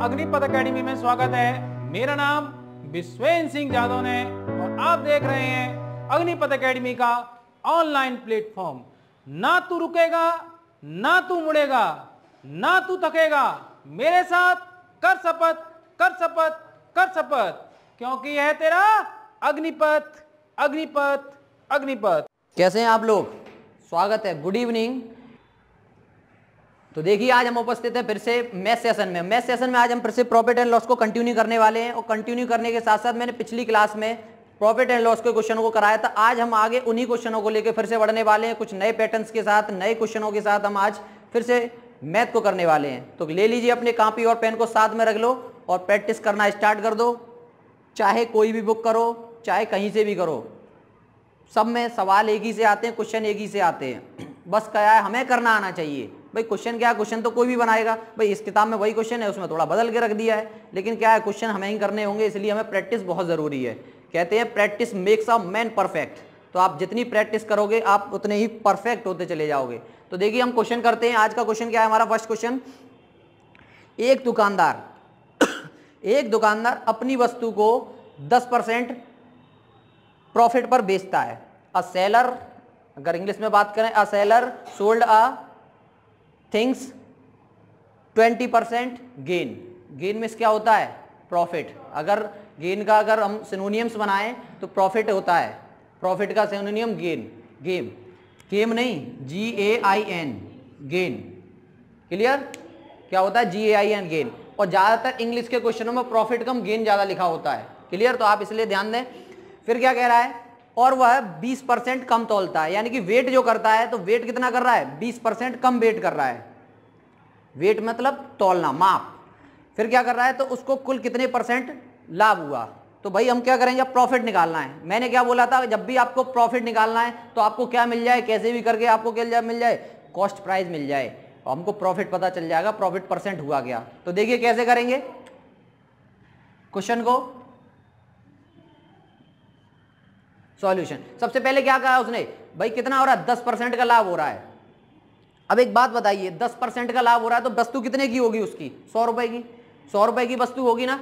Agnipath academy में स्वागत है। मेरा नाम विश्वेन सिंह जादव है और आप देख रहे हैं अग्निपथ एकेडमी का ऑनलाइन प्लेटफॉर्म। ना तू रुकेगा, ना तू मुड़ेगा, ना तू थकेगा, मेरे साथ कर शपथ, कर शपथ, कर शपथ, क्योंकि यह तेरा अग्निपथ, अग्निपथ, अग्निपथ। कैसे हैं आप लोग? स्वागत है, गुड इवनिंग। तो देखिए आज हम उपस्थित हैं फिर से मैथ सेशन में। मैथ सेशन में आज हम फिर से प्रॉफिट एंड लॉस को कंटिन्यू करने वाले हैं और कंटिन्यू करने के साथ साथ मैंने पिछली क्लास में प्रॉफिट एंड लॉस के क्वेश्चनों को कराया था। आज हम आगे उन्हीं क्वेश्चनों को लेकर फिर से बढ़ने वाले हैं, कुछ नए पैटर्न्स के साथ, नए क्वेश्चनों के साथ हम आज फिर से मैथ को करने वाले हैं। तो ले लीजिए अपने कॉपी और पेन को साथ में रख लो और प्रैक्टिस करना स्टार्ट कर दो। चाहे कोई भी बुक करो, चाहे कहीं से भी करो, सब में सवाल एक ही से आते हैं, क्वेश्चन एक ही से आते हैं। बस क्या है, हमें करना आना चाहिए। भाई क्वेश्चन क्या है, क्वेश्चन तो कोई भी बनाएगा। भाई इस किताब में वही क्वेश्चन है, उसमें थोड़ा बदल के रख दिया है, लेकिन क्या है, क्वेश्चन हमें ही करने होंगे, इसलिए हमें प्रैक्टिस बहुत ज़रूरी है। कहते हैं practice makes a man perfect. तो आप जितनी प्रैक्टिस करोगे आप उतने ही परफेक्ट होते चले जाओगे। तो देखिए हम क्वेश्चन करते हैं। आज का क्वेश्चन क्या है हमारा? फर्स्ट क्वेश्चन, एक दुकानदार अपनी वस्तु को 10% प्रॉफिट पर बेचता है। अ सेलर, अगर इंग्लिश में बात करें, a seller sold a things 20% gain. Gain में क्या होता है? प्रॉफिट। अगर गेन का अगर हम सिनोनियम्स बनाएं तो प्रॉफिट होता है। प्रॉफिट का सिनोनियम गेन, गेम, गेम नहीं, GAIN, गेन। क्लियर? क्या होता है? GAIN, gain. और ज़्यादातर इंग्लिश के क्वेश्चनों में प्रॉफिट कम गेन ज़्यादा लिखा होता है। क्लियर? तो आप इसलिए ध्यान दें। फिर क्या कह रहा है? और वह 20% कम तौलता है, यानी कि वेट जो करता है, तो वेट कितना कर रहा है? 20% कम वेट कर रहा है। वेट मतलब तौलना, माप। फिर क्या कर रहा है? तो उसको कुल कितने % लाभ हुआ। तो भाई हम क्या करेंगे? अब प्रॉफिट निकालना है। मैंने क्या बोला था? जब भी आपको प्रॉफिट निकालना है तो आपको क्या मिल जाए, कैसे भी करके आपको क्या मिल जाए? कॉस्ट प्राइस मिल जाए। हमको प्रॉफिट पता चल जाएगा, प्रॉफिट % हुआ गया। तो देखिए कैसे करेंगे क्वेश्चन को सॉल्यूशन। सबसे पहले क्या कहा उसने? भाई कितना हो रहा है? 10% का लाभ हो रहा है। अब एक बात बताइए, 10% का लाभ हो रहा है तो वस्तु कितने की होगी उसकी? 100 रुपए की। 100 रुपए की वस्तु होगी ना।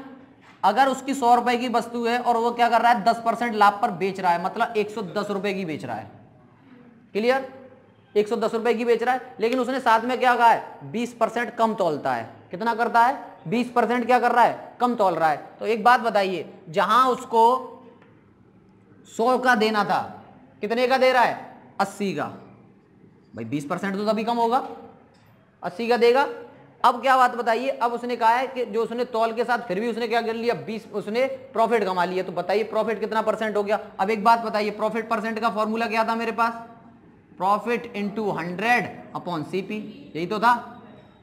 अगर उसकी 100 रुपए की वस्तु है और वो क्या कर रहा है? 10% लाभ पर बेच रहा है, मतलब 110 रुपए की बेच रहा है। क्लियर? 110 रुपए की बेच रहा है, लेकिन उसने साथ में क्या कहा है? 20% कम तौलता है। कितना करता है? 20% क्या कर रहा है? कम तौल रहा है। तो एक बात बताइए, जहां उसको 100 का देना था, कितने का दे रहा है? 80 का। भाई 20% तो तभी कम होगा, 80 का देगा। अब क्या बात बताइए, अब उसने कहा है कि जो उसने तौल के साथ फिर भी उसने क्या कर लिया? 20 उसने प्रॉफिट कमा लिया। तो बताइए प्रॉफिट कितना % हो गया? अब एक बात बताइए, प्रॉफिट % का फॉर्मूला क्या था मेरे पास? प्रॉफिट इंटू 100 अपॉन CP, यही तो था।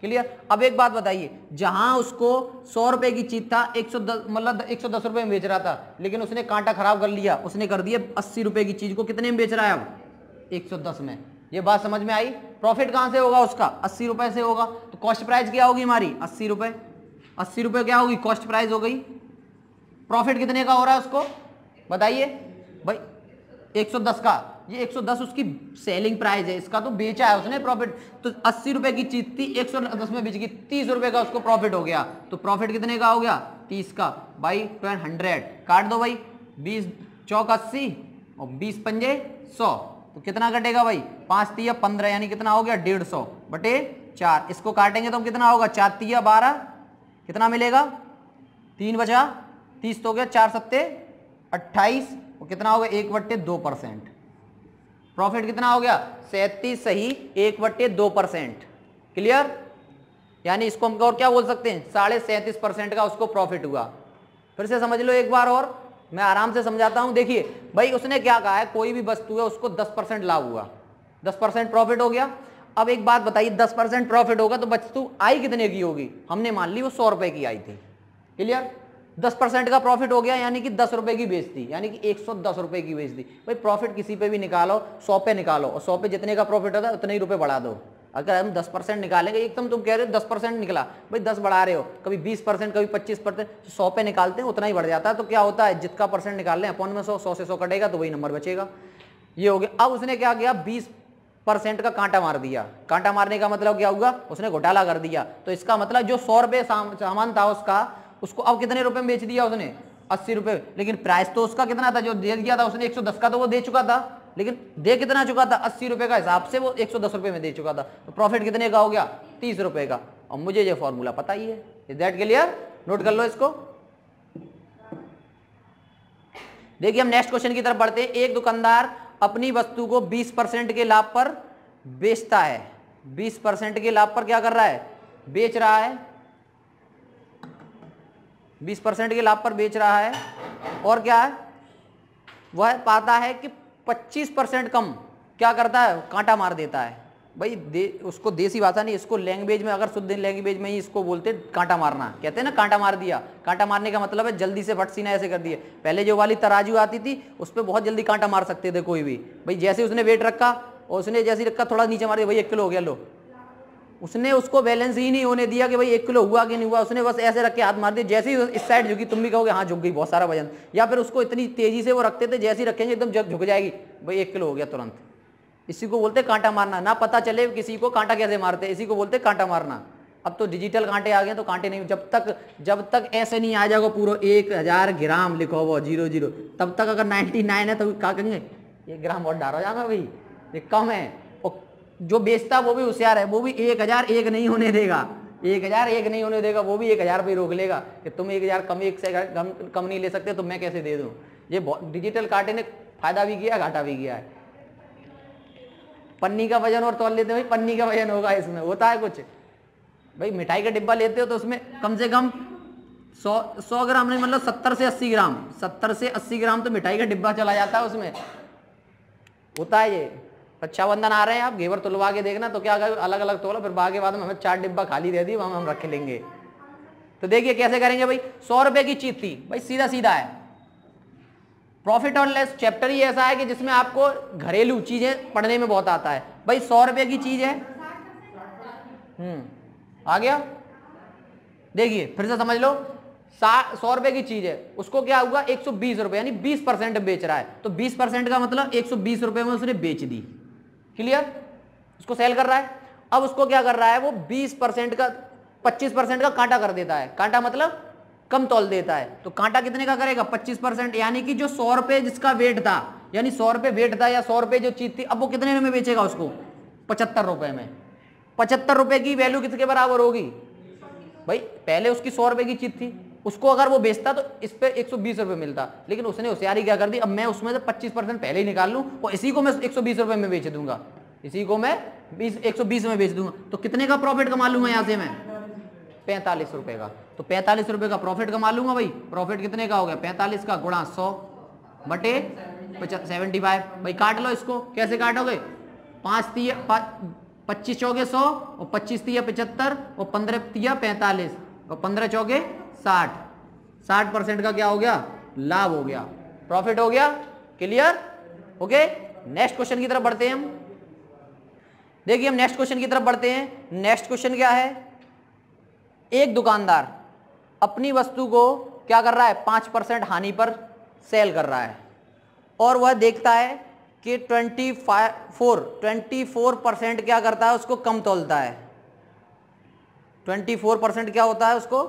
क्लियर? अब एक बात बताइए, जहां उसको 100 रुपए की चीज था, 110 मतलब 110 रुपए में बेच रहा था, लेकिन उसने कांटा खराब कर लिया, उसने कर दिया 80 रुपए की चीज को कितने में बेच रहा है? अब 110 में। ये बात समझ में आई? प्रॉफिट कहां से होगा उसका? 80 रुपए से होगा। तो कॉस्ट प्राइस क्या होगी हमारी? 80 रुपए। 80 रुपए क्या होगी? कॉस्ट प्राइस हो गई। प्रॉफिट कितने का हो रहा है उसको बताइए? भाई 110 का। ये 110 उसकी सेलिंग प्राइस है, इसका तो बेचा है उसने प्रॉफिट। तो 80 रुपए की चीज थी, 110 में बेच गई, 30 रुपए का उसको प्रॉफिट हो गया। तो प्रॉफिट कितने का हो गया? 30 का। बाई 100 काट दो भाई, 20 चौक 80 और 20 पंजे 100। तो कितना कटेगा भाई? 5 तिया 15, यानी कितना हो गया? 150 बटे 4। इसको काटेंगे तो कितना होगा? 4 तिया 12, कितना मिलेगा? 3 बचा 30 तो हो गया, 4 सत्ते 28 और कितना हो गया? 1/2%। प्रॉफिट कितना हो गया? 37 सही 1/2%। क्लियर? यानी इसको हम और क्या बोल सकते हैं? 37.5% का उसको प्रॉफिट हुआ। फिर से समझ लो एक बार और, मैं आराम से समझाता हूं। देखिए भाई उसने क्या कहा है, कोई भी वस्तु है उसको 10% लाभ हुआ, 10% प्रॉफिट हो गया। अब एक बात बताइए, 10% प्रॉफिट होगा तो वस्तु आई कितने की होगी? हमने मान ली वो 100 रुपए की आई थी। क्लियर? 10% का प्रॉफिट हो गया, यानी कि 10 रुपए की बेचती, यानी कि 110 रुपए की बेचती। भाई प्रॉफिट किसी पे भी निकालो, 100 पे निकालो और 100 पे जितने का प्रॉफिट होता है उतने ही रुपए बढ़ा दो। अगर हम 10% निकालेंगे, एकदम तुम कह रहे हो 10% निकला, भाई 10 बढ़ा रहे हो, कभी 20%, कभी 25%, 100 पे निकालते हैं उतना ही बढ़ जाता है। तो क्या होता है? जितना % निकाल लें अपॉन में 100, 100 से 100 कटेगा तो वही नंबर बचेगा। ये हो गया। अब उसने क्या किया? 20% का कांटा मार दिया। कांटा मारने का मतलब क्या हुआ, उसने घोटाला कर दिया। तो इसका मतलब जो 100 रुपये सामान था उसका, उसको अब कितने रुपए में बेच दिया उसने, 80 रुपये। लेकिन प्राइस तो उसका कितना था, जो दे दिया था उसने 110 का, तो वो दे चुका था, लेकिन दे कितना चुका था, 80 रुपये का हिसाब से वो 110 रुपये में दे चुका था। तो प्रॉफिट कितने का हो गया, 30 रुपये का। और मुझे ये फॉर्मूला पता ही है। Is that clear? नोट कर लो इसको। देखिए हम नेक्स्ट क्वेश्चन की तरफ बढ़ते हैं। एक दुकानदार अपनी वस्तु को 20% के लाभ पर बेचता है। 20% के लाभ पर क्या कर रहा है, बेच रहा है। 20% के लाभ पर बेच रहा है। और क्या है, वह पाता है कि 25% कम क्या करता है, कांटा मार देता है। भाई उसको देसी भाषा नहीं, इसको लैंग्वेज में, अगर शुद्ध लैंग्वेज में ही इसको बोलते कांटा मारना, कहते हैं ना कांटा मार दिया। कांटा मारने का मतलब है जल्दी से फट सीना ऐसे कर दिए। पहले जो वाली तराजू आती थी उस पर बहुत जल्दी कांटा मार सकते थे कोई भी। भाई जैसे उसने वेट रखा और उसने जैसे रखा थोड़ा नीचे मार दिया, भाई 1 किलो हो गया, लो। उसने उसको बैलेंस ही नहीं होने दिया कि भाई 1 किलो हुआ कि नहीं हुआ। उसने बस ऐसे रख के हाथ मार दिया, जैसे ही इस साइड झुकी तुम भी कहोगे हाँ झुक गई, बहुत सारा वजन। या फिर उसको इतनी तेजी से वो रखते थे, जैसे ही रखेंगे एकदम झुक जाएगी, भाई 1 किलो हो गया तुरंत। इसी को बोलते कांटा मारना। ना पता चले किसी को कांटा कैसे मारते, इसी को बोलते कांटा मारना। अब तो डिजिटल कांटे आ गए तो कांटे नहीं, जब तक ऐसे नहीं आ जाएगा पूरा 1000 ग्राम लिखो वो 00, तब तक अगर 99 है तो क्या करेंगे, 1 ग्राम और डाल हो जाएगा, भाई ये कम है। और जो बेचता वो भी होशियार है, वो भी 1001 नहीं होने देगा, 1001 नहीं होने देगा, वो भी 1000 पे रोक लेगा कि तुम 1000 कम, 1 से कम नहीं ले सकते तो मैं कैसे दे दूं। ये डिजिटल कांटे ने फायदा भी किया, घाटा भी किया है। पन्नी का वजन और तौल लेते हैं, भाई पन्नी का वजन होगा, इसमें होता है कुछ। भाई मिठाई का डिब्बा लेते हो तो उसमें कम से कम 100 ग्राम नहीं, मतलब 70 से 80 ग्राम, 70 से 80 ग्राम तो मिठाई का डिब्बा चला जाता है उसमें, होता है ये। रक्षाबंधन आ रहे हैं, आप घेवर तुलवा के देखना तो क्या अलग अलग तोला, फिर बाद के बाद में हमें 4 डिब्बा खाली दे दी, हम रख लेंगे। तो देखिए कैसे करेंगे भाई। 100 रुपए की चीज थी, भाई सीधा सीधा है। प्रॉफिट और लॉस चैप्टर ही ऐसा है कि जिसमें आपको घरेलू चीजें पढ़ने में बहुत आता है। भाई 100 रुपए की चीज है, आ गया। देखिए फिर से समझ लो, 100 रुपए की चीज है, उसको क्या हुआ 120 रुपए, यानी 20% बेच रहा है। तो 20% का मतलब 120 रुपए में उसने बेच दी। क्लियर? उसको सेल कर रहा है। अब उसको क्या कर रहा है, वो 20% का 25% का कांटा कर देता है। कांटा मतलब कम तौल देता है। तो कांटा कितने का करेगा, 25%, यानी कि जो 100 रुपए जिसका वेट था, यानी 100 रुपए वेट था या 100 रुपए जो चीज थी, अब वो कितने में बेचेगा उसको, 75 रुपए में। 75 रुपए की वैल्यू किसके बराबर होगी, भाई पहले उसकी 100 रुपए की चीज थी, उसको अगर वो बेचता तो इस पे 120 रुपए मिलता। लेकिन उसने होशियारी क्या कर दी, अब मैं उसमें से 25% पहले ही निकाल लूं और इसी को मैं 120 रुपए में बेच दूंगा, इसी को मैं 120 में बेच दूंगा। तो कितने का प्रॉफिट कमा लूंगा यहां से मैं, 45 रुपए का। तो 45 रुपए का प्रॉफिट कमा लूंगा भाई। प्रॉफिट कितने का हो गया, 45 का गुणा 100 बटे 75। भाई काट लो इसको, कैसे काटोगे, 25 चौके 100 और 25 तिया 75 और 15 तिया 45 और 15 चौके 60। 60% का क्या हो गया, लाभ हो गया, प्रॉफिट हो गया। क्लियर? ओके, नेक्स्ट क्वेश्चन की तरफ बढ़ते हैं हम। देखिए हम नेक्स्ट क्वेश्चन की तरफ बढ़ते हैं। नेक्स्ट क्वेश्चन क्या है, एक दुकानदार अपनी वस्तु को क्या कर रहा है, 5% हानि पर सेल कर रहा है और वह देखता है कि 24% क्या करता है, उसको कम तौलता है। 24% क्या होता है, उसको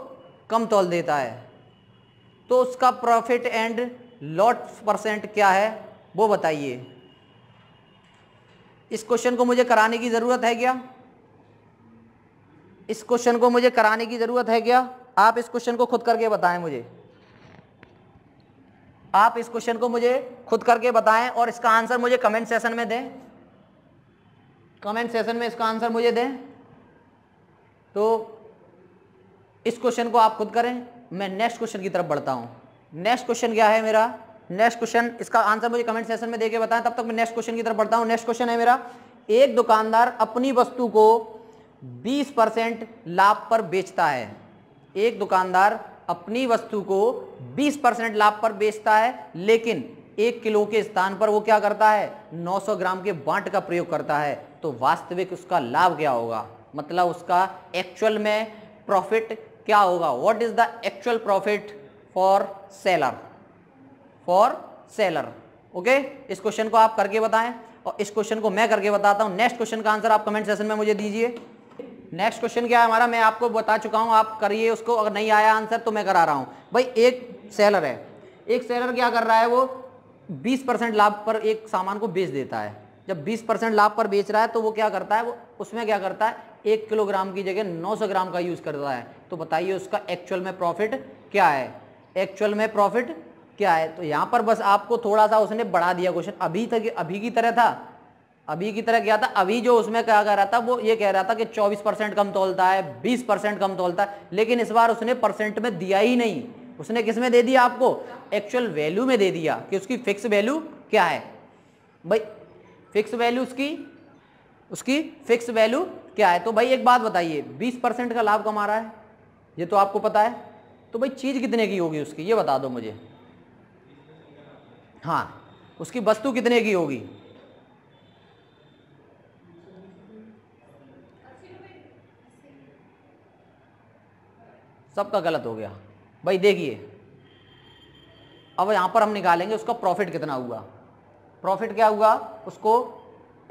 कम तौल देता है। तो उसका प्रॉफिट एंड लॉस परसेंट क्या है वो बताइए। इस क्वेश्चन को मुझे कराने की जरूरत है क्या, इस क्वेश्चन को मुझे कराने की जरूरत है क्या, आप इस क्वेश्चन को खुद करके बताएं मुझे, आप इस क्वेश्चन को मुझे खुद करके बताएं और इसका आंसर मुझे कमेंट सेशन में दें, कमेंट सेशन में इसका आंसर मुझे दें। तो इस क्वेश्चन को आप खुद करें, मैं नेक्स्ट क्वेश्चन की तरफ बढ़ता हूं। नेक्स्ट क्वेश्चन क्या है मेरा, नेक्स्ट क्वेश्चन, इसका आंसर मुझे कमेंट सेशन में देके बताएं, तब तक मैं नेक्स्ट क्वेश्चन की तरफ बढ़ता हूं। नेक्स्ट क्वेश्चन है मेरा, एक दुकानदार अपनी वस्तु को 20% लाभ पर बेचता है। एक दुकानदार अपनी वस्तु को 20% लाभ पर बेचता है, लेकिन 1 किलो के स्थान पर वो क्या करता है, 900 ग्राम के बांट का प्रयोग करता है। तो वास्तविक उसका लाभ क्या होगा, मतलब उसका एक्चुअल में प्रॉफिट क्या होगा, what is the actual profit for seller, for seller. Okay, इस क्वेश्चन को आप करके बताएं। और इस क्वेश्चन को मैं करके बताता हूं। नेक्स्ट क्वेश्चन का आंसर आप कमेंट सेशन में मुझे दीजिए। नेक्स्ट क्वेश्चन क्या है हमारा, मैं आपको बता चुका हूं, आप करिए उसको, अगर नहीं आया आंसर तो मैं करा रहा हूं। भाई एक सेलर है, एक सेलर क्या कर रहा है, वो 20% लाभ पर एक सामान को बेच देता है। जब 20% लाभ पर बेच रहा है तो वो क्या करता है, वो उसमें क्या करता है, 1 किलोग्राम की जगह 900 ग्राम का यूज करता है। तो बताइए उसका एक्चुअल में प्रॉफिट क्या है, एक्चुअल में प्रॉफिट क्या है। तो यहां पर बस आपको थोड़ा सा उसने बढ़ा दिया क्वेश्चन, अभी की तरह था, अभी की तरह क्या था, अभी जो उसमें क्या कह रहा था, वो ये कह रहा था कि 24% कम तोलता है, 20% कम तोलता है, लेकिन इस बार उसने परसेंट में दिया ही नहीं, उसने किस में दे दिया, आपको एक्चुअल वैल्यू में दे दिया कि उसकी फिक्स वैल्यू क्या है। भाई फिक्स वैल्यू उसकी फिक्स वैल्यू क्या है। तो भाई एक बात बताइए, 20% का लाभ कमा रहा है, ये तो आपको पता है, तो भाई चीज कितने की होगी उसकी, ये बता दो मुझे। हाँ, उसकी वस्तु कितने की होगी, सबका गलत हो गया। भाई देखिए, अब यहां पर हम निकालेंगे उसका प्रॉफिट कितना हुआ। प्रॉफिट क्या हुआ उसको,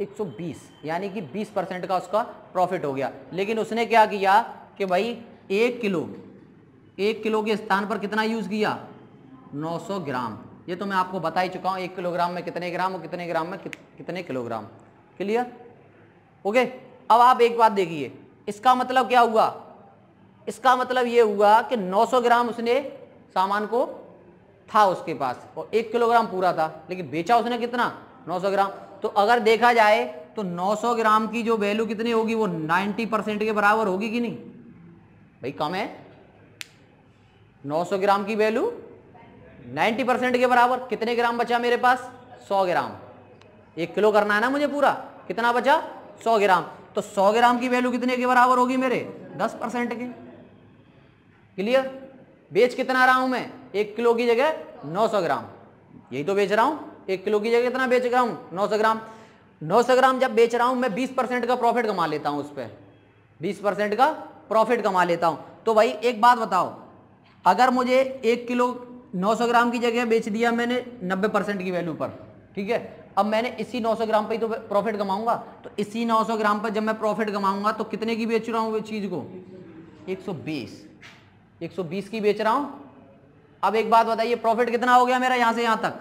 120, यानी कि 20% का उसका प्रॉफिट हो गया। लेकिन उसने क्या किया कि भाई 1 किलो के स्थान पर कितना यूज किया, 900 ग्राम। ये तो मैं आपको बता ही चुका हूं, 1 किलोग्राम में कितने ग्राम और कितने ग्राम में कितने किलोग्राम। Clear, okay. अब आप एक बात देखिए, इसका मतलब क्या हुआ, इसका मतलब ये हुआ कि 900 ग्राम उसने सामान को था उसके पास और 1 किलोग्राम पूरा था, लेकिन बेचा उसने कितना, 900 ग्राम। तो अगर देखा जाए तो 900 ग्राम की जो वैल्यू कितनी होगी, वो 90% के बराबर होगी कि नहीं। भाई कम है, 900 ग्राम की वैल्यू 90% के बराबर। कितने ग्राम बचा मेरे पास, 100 ग्राम। 1 किलो करना है ना मुझे पूरा, कितना बचा, 100 ग्राम। तो 100 ग्राम की वैल्यू कितने के बराबर होगी मेरे, 10% के। क्लियर, बेच कितना रहा हूं मैं, 1 किलो की जगह 900 ग्राम, यही तो बेच रहा हूं। 1 किलो की जगह कितना बेच रहा हूं, 900 ग्राम। 900 ग्राम जब बेच रहा हूं मैं, 20% का प्रॉफिट कमा लेता हूं उस पर, 20% का प्रॉफिट कमा लेता हूं। तो भाई एक बात बताओ, अगर मुझे 1 किलो 900 ग्राम की जगह बेच दिया मैंने 90% की वैल्यू पर, ठीक है, अब मैंने इसी 900 ग्राम पर ही तो प्रॉफिट कमाऊंगा। तो इसी 900 ग्राम पर जब मैं प्रॉफिट कमाऊंगा तो कितने की बेच रहा हूं वो चीज को, 120 की बेच रहा हूं। अब एक बात बताइए, प्रॉफिट कितना हो गया मेरा यहां से यहां तक,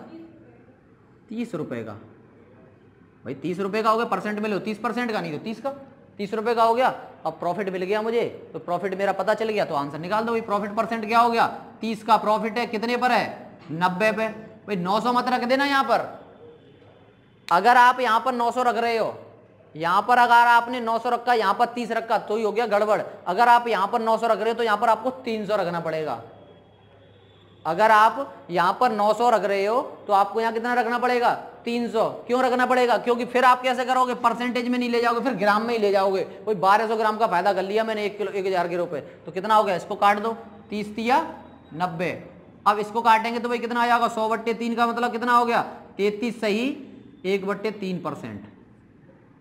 30 रुपए का। भाई 30 रुपए का हो गया, परसेंट में लो 30% का, नहीं तो 30 का, 30 रुपए का हो गया। अब प्रॉफिट मिल गया मुझे, तो प्रॉफिट मेरा पता चल गया, तो आंसर निकाल दो। भाई प्रॉफिट परसेंट क्या हो गया, 30 का प्रॉफिट है, कितने पर है, 90 पे। भाई 900 मत रख देना यहां पर। अगर आप यहां पर 900 रख रहे हो, यहां पर अगर आपने 900 रखा, यहां पर 30 रखा, तो ही हो गया गड़बड़। अगर आप यहां पर 900 रख रहे हो तो यहां पर आपको 300 रखना पड़ेगा। अगर आप यहां पर 900 रख रहे हो तो आपको यहां कितना रखना पड़ेगा, 300। क्यों रखना पड़ेगा, क्योंकि फिर आप कैसे करोगे, परसेंटेज में नहीं ले जाओगे, फिर ग्राम में ही ले जाओगे। कोई 1200 ग्राम का फायदा कर लिया मैंने 1 किलो 1000 के रुपए, तो कितना हो गया, इसको काट दो, 30 या 90। अब इसको काटेंगे तो भाई कितना आ जाएगा, 100/3 का मतलब कितना हो गया, 33 सही 1/3%।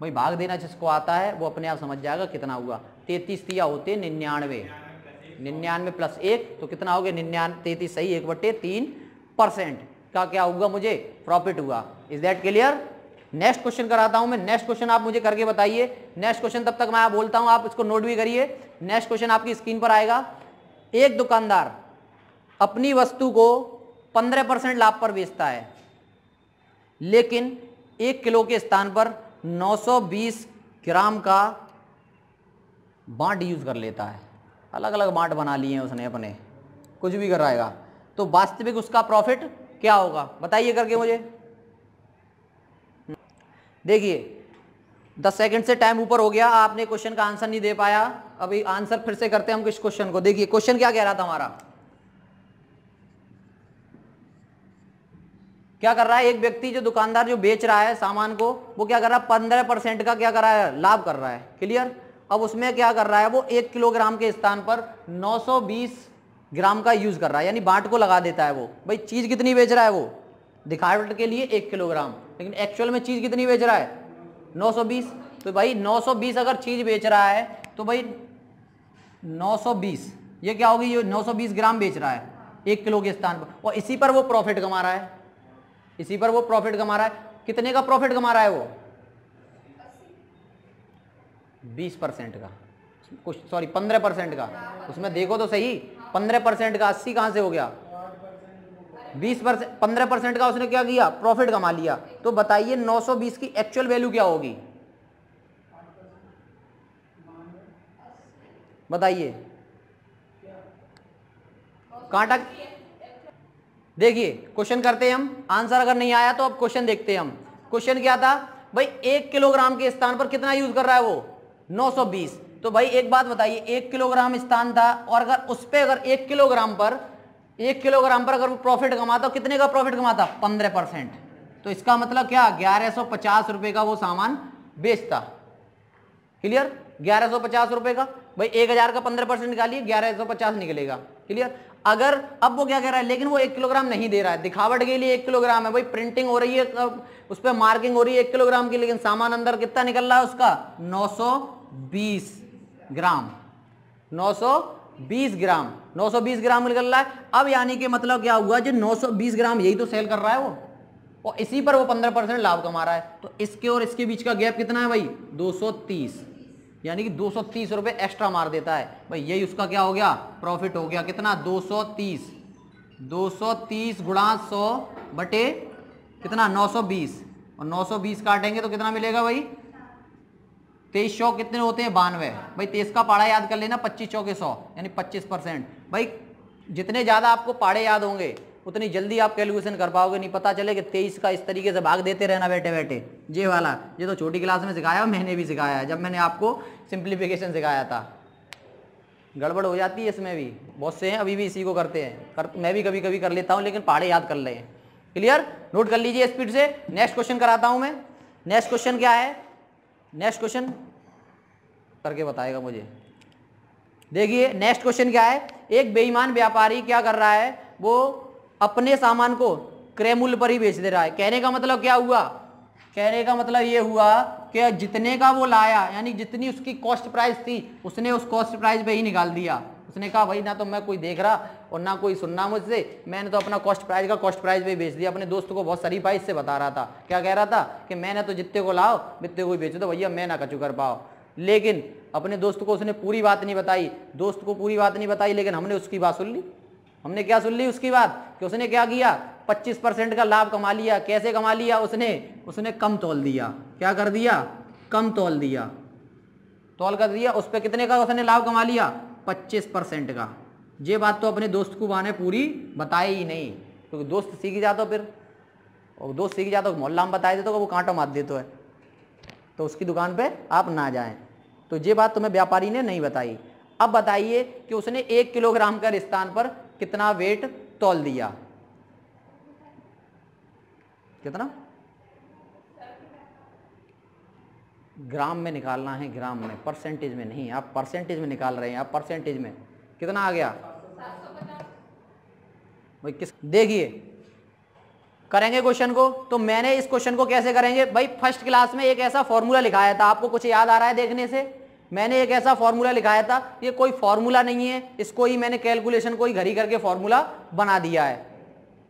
भाई भाग देना जिसको आता है वो अपने आप समझ जाएगा कितना हुआ। 33 तिया होते 99, 99 + 1 तो कितना हो गया, 33 सही 1/3% का क्या हुआ, मुझे प्रॉफिट हुआ। Is that clear. Next question कराता हूं मैं। नेक्स्ट क्वेश्चन आप मुझे करके बताइए। नेक्स्ट क्वेश्चन तब तक मैं बोलता हूं, आप इसको नोट भी करिए। नेक्स्ट क्वेश्चन आपकी स्क्रीन पर आएगा। एक दुकानदार अपनी वस्तु को 15% लाभ पर बेचता है, लेकिन 1 किलो के स्थान पर 920 ग्राम का बांट यूज कर लेता है। अलग अलग बांट बना लिए हैं उसने अपने, कुछ भी कर आएगा। तो वास्तविक उसका प्रॉफिट क्या होगा, बताइए करके मुझे। देखिए 10 सेकंड से टाइम ऊपर हो गया, आपने क्वेश्चन का आंसर नहीं दे पाया। अभी आंसर फिर से करते हैं हम इस क्वेश्चन को। देखिए क्वेश्चन क्या कह रहा था हमारा, क्या कर रहा है, एक व्यक्ति जो दुकानदार जो बेच रहा है सामान को, वो क्या कर रहा है, 15% का क्या कर रहा है, लाभ कर रहा है। क्लियर। अब उसमें क्या कर रहा है, वो 1 किलोग्राम के स्थान पर 920 ग्राम का यूज कर रहा है, यानी बांट को लगा देता है वो। भाई चीज कितनी बेच रहा है वो, दिखावट के लिए 1 किलोग्राम, लेकिन एक्चुअल में चीज कितनी बेच रहा है, 920। तो भाई 920 अगर चीज बेच रहा है तो भाई 920 ये क्या होगी, ये 920 ग्राम बेच रहा है 1 किलो के स्थान पर, और इसी पर वो प्रॉफिट कमा रहा है, इसी पर वो प्रॉफिट कमा रहा है। कितने का प्रॉफिट कमा रहा है वो? 20% का, कुछ सॉरी 15% का। उसमें देखो तो सही, 15% का 80 कहां से हो गया? 20%, 15% का उसने क्या किया? प्रॉफिट कमा लिया। तो बताइए 920 की एक्चुअल वैल्यू क्या होगी? बताइए। कांटा, देखिए क्वेश्चन करते हैं हम, आंसर अगर नहीं आया तो अब क्वेश्चन देखते हैं हम। क्वेश्चन क्या था भाई? 1 किलोग्राम के स्थान पर कितना यूज कर रहा है वो? 920। तो भाई एक बात बताइए, 1 किलोग्राम स्थान था और अगर उस पे अगर 1 किलोग्राम पर अगर वो प्रॉफिट कमाता, कितने का प्रॉफिट कमाता? 15%। तो इसका मतलब क्या? 1150 रुपए का वो सामान बेचता। क्लियर? 1150 रुपए का। भाई 1000 का 15% निकालिए, 1150 निकलेगा। क्लियर? अगर अब वो क्या कह रहा है, लेकिन वो 1 किलोग्राम नहीं दे रहा है, दिखावट के लिए 1 किलोग्राम है। भाई प्रिंटिंग हो रही है, उस पर मार्किंग हो रही है 1 किलोग्राम की, लेकिन सामान अंदर कितना निकल रहा है उसका? 920 ग्राम। 920 ग्राम, 920 ग्राम निकल रहा है। अब यानी कि मतलब क्या हुआ? जो 920 ग्राम यही तो सेल कर रहा है वो, और इसी पर वो 15% लाभ कमा रहा है। तो इसके और इसके बीच का गैप कितना है भाई? 230, यानी कि 230 रुपए एक्स्ट्रा मार देता है भाई। यही उसका क्या हो गया? प्रॉफिट हो गया। कितना? 230। 230 गुणा 100 बटे कितना? 920, और 920 काटेंगे तो कितना मिलेगा भाई? 23 चौक कितने होते हैं? 92। भाई 23 का पाड़ा याद कर लेना, 25 चौके 100, यानी 25%। भाई जितने ज्यादा आपको पाड़े याद होंगे उतनी जल्दी आप कैलकुलेशन कर पाओगे। नहीं पता चले कि 23 का इस तरीके से भाग देते रहना बैठे बैठे। ये वाला, ये तो छोटी क्लास में सिखाया, मैंने भी सिखाया है, जब मैंने आपको सिंप्लीफिकेशन सिखाया था। गड़बड़ हो जाती है इसमें भी, बहुत से हैं अभी भी इसी को करते हैं। मैं भी कभी कभी कर लेता हूँ, लेकिन पाड़े याद कर ले। क्लियर? नोट कर लीजिए स्पीड से। नेक्स्ट क्वेश्चन कराता हूँ मैं। नेक्स्ट क्वेश्चन क्या है? नेक्स्ट क्वेश्चन करके बताएगा मुझे। देखिए नेक्स्ट क्वेश्चन क्या है? एक बेईमान व्यापारी क्या कर रहा है? वो अपने सामान को क्रय मूल्य पर ही बेच दे रहा है। कहने का मतलब क्या हुआ? कहने का मतलब ये हुआ कि जितने का वो लाया, यानी जितनी उसकी कॉस्ट प्राइस थी, उसने उस कॉस्ट प्राइस पे ही निकाल दिया। उसने कहा भाई ना तो मैं कोई देख रहा और ना कोई सुनना मुझसे, मैंने तो अपना कॉस्ट प्राइस का कॉस्ट प्राइस पे ही बेच दिया। अपने दोस्त को बहुत सारी प्राइस से बता रहा था। क्या कह रहा था? कि मैंने तो जितने को लाओ बितने को ही बेचो, तो भैया मैं ना कचू कर पाओ। लेकिन अपने दोस्त को उसने पूरी बात नहीं बताई, दोस्त को पूरी बात नहीं बताई, लेकिन हमने उसकी बात सुन ली। हमने क्या सुन ली उसकी बात? कि उसने क्या किया? 25% का लाभ कमा लिया। कैसे कमा लिया? उसने कम तौल दिया। क्या कर दिया? कम तौल दिया, तौल कर दिया। उस पर कितने का उसने लाभ कमा लिया? 25% का। ये बात तो अपने दोस्त को ने पूरी बताई ही नहीं, क्योंकि तो दोस्त सीख जाता फिर, और दोस्त सीख जाता मोहल्ला में बताए देते तो वो कांटा मार देते है, तो उसकी दुकान पे आप ना जाएं। तो ये बात तुम्हें व्यापारी ने नहीं बताई। अब बताइए कि उसने 1 किलोग्राम का स्थान पर कितना वेट तौल दिया? कितना? ग्राम में निकालना है, ग्राम में, परसेंटेज में नहीं। आप परसेंटेज में निकाल रहे हैं, आप परसेंटेज में कितना आ गया भाई? किस देखिए करेंगे क्वेश्चन को। तो मैंने इस क्वेश्चन को कैसे करेंगे भाई? फर्स्ट क्लास में एक ऐसा फॉर्मूला लिखाया था, आपको कुछ याद आ रहा है देखने से? मैंने एक ऐसा फॉर्मूला लिखाया था, ये कोई फॉर्मूला नहीं है, इसको ही मैंने कैलकुलेशन को ही घर ही करके फॉर्मूला बना दिया है।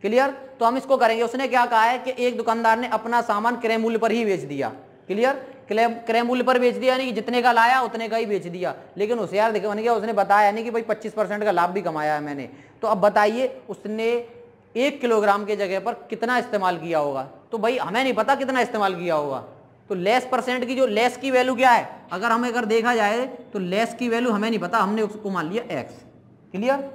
क्लियर? तो हम इसको करेंगे। उसने क्या कहा है कि एक दुकानदार ने अपना सामान क्रय मूल्य पर ही बेच दिया। क्लियर? क्रय मूल्य पर बेच दिया, यानी कि जितने का लाया उतने का ही बेच दिया। लेकिन होशियार दिखाने गया, उसने बताया नहीं कि भाई 25% का लाभ भी कमाया है मैंने। तो अब बताइए उसने 1 किलोग्राम के जगह पर कितना इस्तेमाल किया होगा? तो भाई हमें नहीं पता कितना इस्तेमाल किया होगा। तो लेस परसेंट की जो लेस की वैल्यू क्या है? अगर देखा जाए तो लेस की वैल्यू हमें नहीं पता, हमने उसको मान लिया x। क्लियर?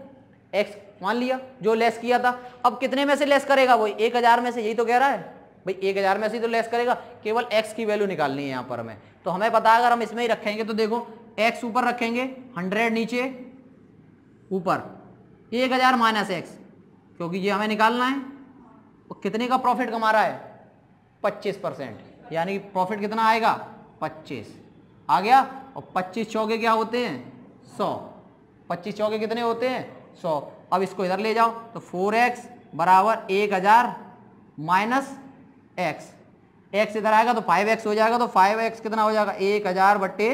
x मान लिया जो लेस किया था। अब कितने में से लेस करेगा? वही 1000 में से, यही तो कह रहा है भाई। 1000 में से तो लेस करेगा, केवल x की वैल्यू निकालनी है यहाँ पर हमें। तो हमें पता है, अगर हम इसमें ही रखेंगे तो देखो x ऊपर रखेंगे, 100 नीचे, ऊपर 1000 माइनस x, क्योंकि ये हमें निकालना है। और कितने का प्रॉफिट कमा रहा है? 25%, यानी प्रॉफिट कितना आएगा? 25 आ गया। और 25 चौके क्या होते हैं? 100। 25 चौके कितने होते हैं? 100। अब इसको इधर ले जाओ तो 4x बराबर 1000 माइनस x। x इधर आएगा तो 5x हो जाएगा। तो 5x कितना हो जाएगा? 1000 बट्टे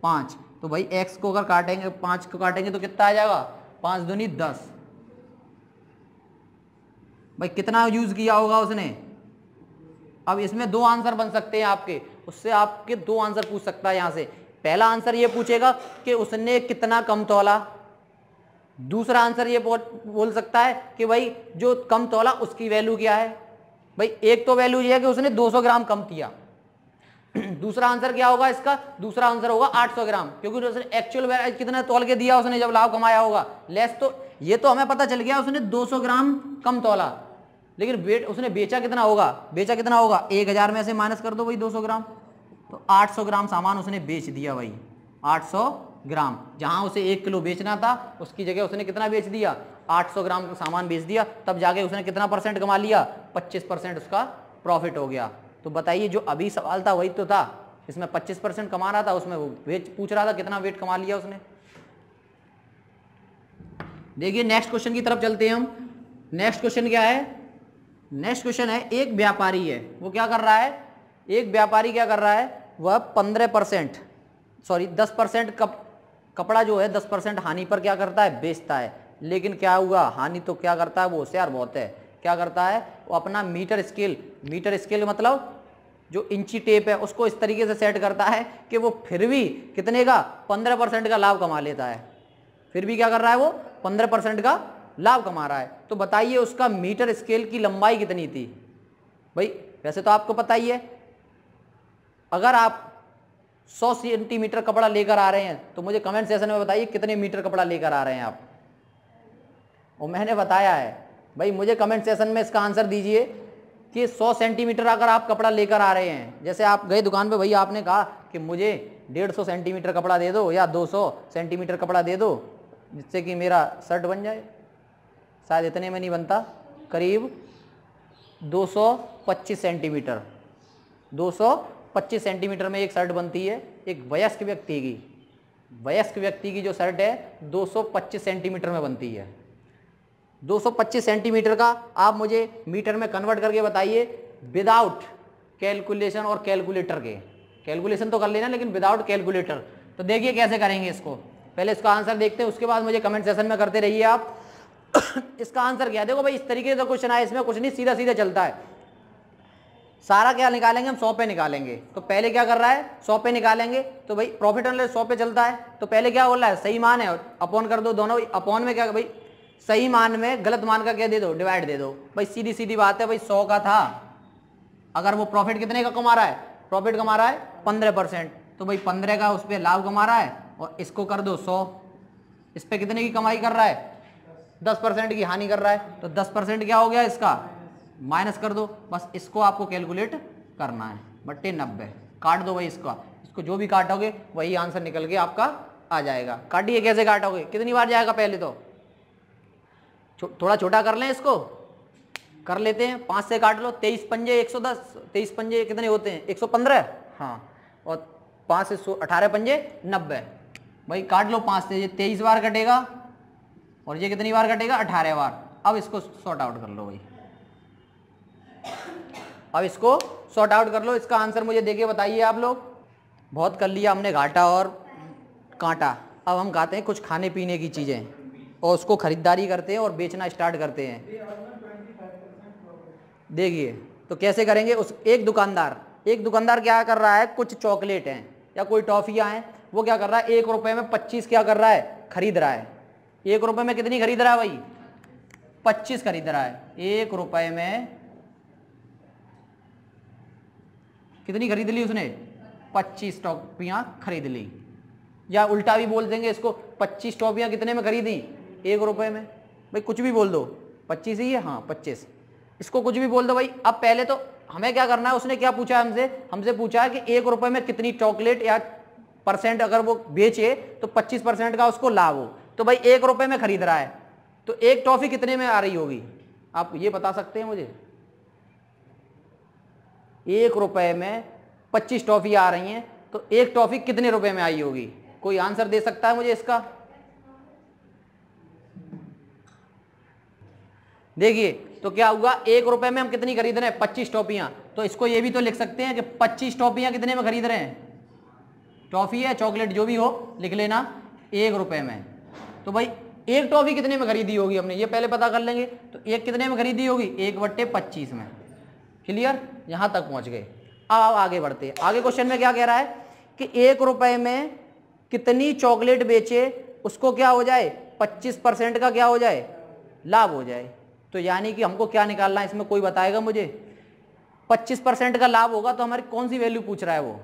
5। तो भाई x को अगर काटेंगे, 5 को काटेंगे तो कितना आ जाएगा? 5 दूनी 10। भाई कितना यूज किया होगा उसने? अब इसमें दो आंसर बन सकते हैं आपके, उससे आपके दो आंसर पूछ सकता है यहाँ से। पहला आंसर ये पूछेगा कि उसने कितना कम तौला, दूसरा आंसर ये बोल सकता है कि भाई जो कम तौला उसकी वैल्यू क्या है। भाई एक तो वैल्यू ये है कि उसने 200 ग्राम कम किया, दूसरा आंसर क्या होगा इसका, दूसरा आंसर होगा 800 ग्राम, क्योंकि उसने एक्चुअल कितना तौल के दिया उसने जब लाभ कमाया होगा, लेस तो ये तो हमें पता चल गया उसने 200 ग्राम कम तौला, लेकिन वेट उसने बेचा कितना होगा, बेचा कितना होगा 1000 में से माइनस कर दो भाई 200 ग्राम, तो 800 ग्राम सामान उसने बेच दिया भाई, 800 ग्राम। जहां उसे 1 किलो बेचना था उसकी जगह उसने कितना बेच दिया, 800 ग्राम का सामान बेच दिया, तब जाके उसने कितना परसेंट कमा लिया, 25% उसका प्रॉफिट हो गया। तो बताइए जो अभी सवाल था वही तो था, इसमें 25% कमा रहा था, उसमें वो पूछ रहा था कितना वेट कमा लिया उसने। देखिए नेक्स्ट क्वेश्चन की तरफ चलते हैं हम। नेक्स्ट क्वेश्चन क्या है, नेक्स्ट क्वेश्चन है एक व्यापारी है, वो क्या कर रहा है, एक व्यापारी क्या कर रहा है, वह 15% सॉरी 10% कपड़ा जो है 10% हानि पर क्या करता है, बेचता है। लेकिन क्या हुआ, हानि तो क्या करता है, वो होशियार बहुत है, क्या करता है वो अपना मीटर स्केल मतलब जो इंची टेप है उसको इस तरीके से सेट करता है कि वो फिर भी कितने का 15% का लाभ कमा लेता है, फिर भी क्या कर रहा है वो 15% का लाभ कमा रहा है। तो बताइए उसका मीटर स्केल की लंबाई कितनी थी। भाई वैसे तो आपको पता ही है, अगर आप 100 सेंटीमीटर कपड़ा लेकर आ रहे हैं तो मुझे कमेंट सेक्शन में बताइए कितने मीटर कपड़ा लेकर आ रहे हैं आप। और मैंने बताया है भाई, मुझे कमेंट सेक्शन में इसका आंसर दीजिए कि 100 सेंटीमीटर अगर आप कपड़ा लेकर आ रहे हैं, जैसे आप गए दुकान पे, भाई आपने कहा कि मुझे 150 सेंटीमीटर कपड़ा दे दो या 200 सेंटीमीटर कपड़ा दे दो जिससे कि मेरा शर्ट बन जाए, शायद इतने में नहीं बनता, करीब 225 सेंटीमीटर 225 सेंटीमीटर में एक शर्ट बनती है। एक वयस्क व्यक्ति की जो शर्ट है 225 सेंटीमीटर में बनती है। 225 सेंटीमीटर का आप मुझे मीटर में कन्वर्ट करके बताइए विदाउट कैलकुलेशन और कैलकुलेटर के, कैलकुलेशन तो कर लेना लेकिन विदाउट कैलकुलेटर। तो देखिए कैसे करेंगे इसको, पहले इसका आंसर देखते हैं, उसके बाद मुझे कमेंट सेशन में करते रहिए आप। इसका आंसर क्या है, देखो भाई इस तरीके से क्वेश्चन आया, इसमें कुछ नहीं, सीधा सीधा चलता है। सारा क्या निकालेंगे हम, 100 पे निकालेंगे। तो पहले क्या कर रहा है, 100 पे निकालेंगे, तो भाई प्रॉफिट एंड लॉस 100 पे चलता है। तो पहले क्या बोल रहा है, सही मान है, अपॉन कर दो दोनों, अपॉन में क्या भाई सही मान में गलत मान का क्या दे दो, डिवाइड दे दो। भाई सीधी सीधी बात है, भाई 100 का था, अगर वो प्रॉफिट कितने का कमा रहा है, प्रॉफिट कमा रहा है 15%, तो भाई 15 का उस पर लाभ कमा रहा है, और इसको कर दो 100, इस पे कितने की कमाई कर रहा है, 10% की हानि कर रहा है। तो 10% क्या हो गया इसका, माइनस कर दो, बस इसको आपको कैलकुलेट करना है, बट्टे 90 काट दो भाई इसका, इसको जो भी काटोगे वही आंसर निकल के आपका आ जाएगा। काटिए, कैसे काटोगे, कितनी बार जाएगा, पहले तो थोड़ा छोटा कर लें, इसको कर लेते हैं, 5 से काट लो, 23 पंजे 110, 23 पंजे कितने होते हैं 115, हाँ, और 5 से 18 पंजे 90, भाई काट लो 5 से, ये 23 बार कटेगा और ये कितनी बार कटेगा 18 बार। अब इसको सॉर्ट आउट कर लो भाई, अब इसको सॉर्ट आउट कर लो, इसका आंसर मुझे देके बताइए आप लोग। बहुत कर लिया हमने घाटा और कांटा, अब हम खाते हैं कुछ खाने पीने की चीज़ें और उसको खरीदारी करते हैं और बेचना स्टार्ट करते हैं। देखिए तो कैसे करेंगे, उस एक दुकानदार क्या कर रहा है, कुछ चॉकलेट हैं या कोई टॉफियाँ हैं, वो क्या कर रहा है 1 रुपये में 25 क्या कर रहा है, खरीद रहा है। 1 रुपये में कितनी खरीद रहा है भाई, 25 खरीद रहा है। 1 रुपये में कितनी खरीद ली उसने, 25 टॉफियाँ खरीद ली, या उल्टा भी बोल देंगे इसको, 25 टॉफियाँ कितने में खरीदी, 1 रुपये में। भाई कुछ भी बोल दो, 25 ही है, हाँ 25, इसको कुछ भी बोल दो भाई। अब पहले तो हमें क्या करना है, उसने क्या पूछा है हमसे पूछा है कि 1 रुपये में कितनी चॉकलेट या परसेंट अगर वो बेचे तो 25% का उसको लाभ हो। तो भाई 1 रुपये में खरीद रहा है, तो एक टॉफी कितने में आ रही होगी, आप ये बता सकते हैं मुझे। 1 रुपये में 25 टॉफी आ रही हैं, तो एक टॉफी कितने रुपए में आई होगी, कोई आंसर दे सकता है मुझे इसका। देखिए तो क्या हुआ, 1 रुपये में हम कितनी खरीद रहे हैं, 25 टॉफियां। तो इसको ये भी तो लिख सकते हैं कि 25 टॉफियां कितने में खरीद रहे हैं, टॉफी है चॉकलेट जो भी हो लिख लेना 1 रुपये में। तो भाई एक टॉफी कितने में खरीदी होगी हमने, ये पहले पता कर लेंगे। तो एक कितने में खरीदी होगी, 1/25 में, क्लियर, यहां तक पहुंच गए। अब आगे बढ़ते हैं। आगे क्वेश्चन में क्या कह रहा है कि 1 रुपए में कितनी चॉकलेट बेचे उसको क्या हो जाए, 25% का क्या हो जाए, लाभ हो जाए। तो यानी कि हमको क्या निकालना है, इसमें कोई बताएगा मुझे। 25% का लाभ होगा तो हमारी कौन सी वैल्यू पूछ रहा है वो,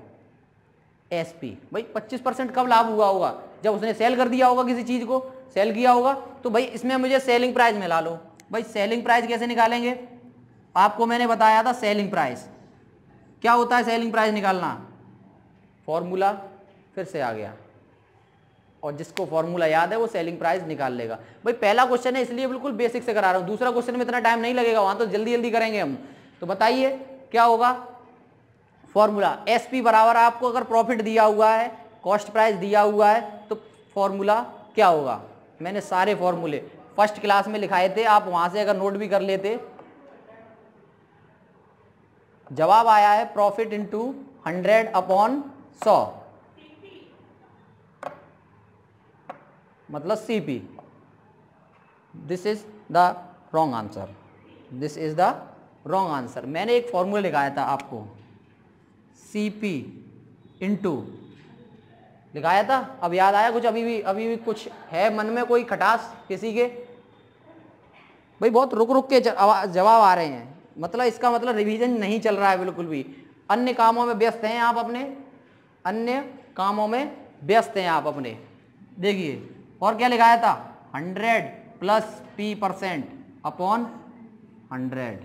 एसपी। भाई 25% कब लाभ हुआ होगा, जब उसने सेल कर दिया होगा, किसी चीज को सेल किया होगा। तो भाई इसमें मुझे सेलिंग प्राइस मिला लो। भाई सेलिंग प्राइस कैसे निकालेंगे, आपको मैंने बताया था सेलिंग प्राइस क्या होता है, सेलिंग प्राइस निकालना फॉर्मूला फिर से आ गया, और जिसको फॉर्मूला याद है वो सेलिंग प्राइस निकाल लेगा। भाई पहला क्वेश्चन है इसलिए बिल्कुल बेसिक से करा रहा हूं, दूसरा क्वेश्चन में इतना टाइम नहीं लगेगा, वहां तो जल्दी जल्दी करेंगे हम। तो बताइए क्या होगा फॉर्मूला, एसपी बराबर आपको अगर प्रॉफिट दिया हुआ है, कॉस्ट प्राइस दिया हुआ है, तो फॉर्मूला क्या होगा। मैंने सारे फॉर्मूले फर्स्ट क्लास में लिखाए थे, आप वहां से अगर नोट भी कर लेते। जवाब आया है प्रॉफिट इंटू 100/100 मतलब CP. This is the wrong answer, this is the wrong answer. मैंने एक फॉर्मूला लिखाया था आपको, सीपी इंटू लिखाया था। अब याद आया कुछ, अभी भी कुछ है मन में कोई खटास किसी के। भाई बहुत रुक रुक के जवाब आ रहे हैं, मतलब इसका मतलब रिवीजन नहीं चल रहा है बिल्कुल भी, अन्य कामों में व्यस्त हैं आप अपने, अन्य कामों में व्यस्त हैं आप अपने। देखिए और क्या लिखाया था, 100 + P%/100,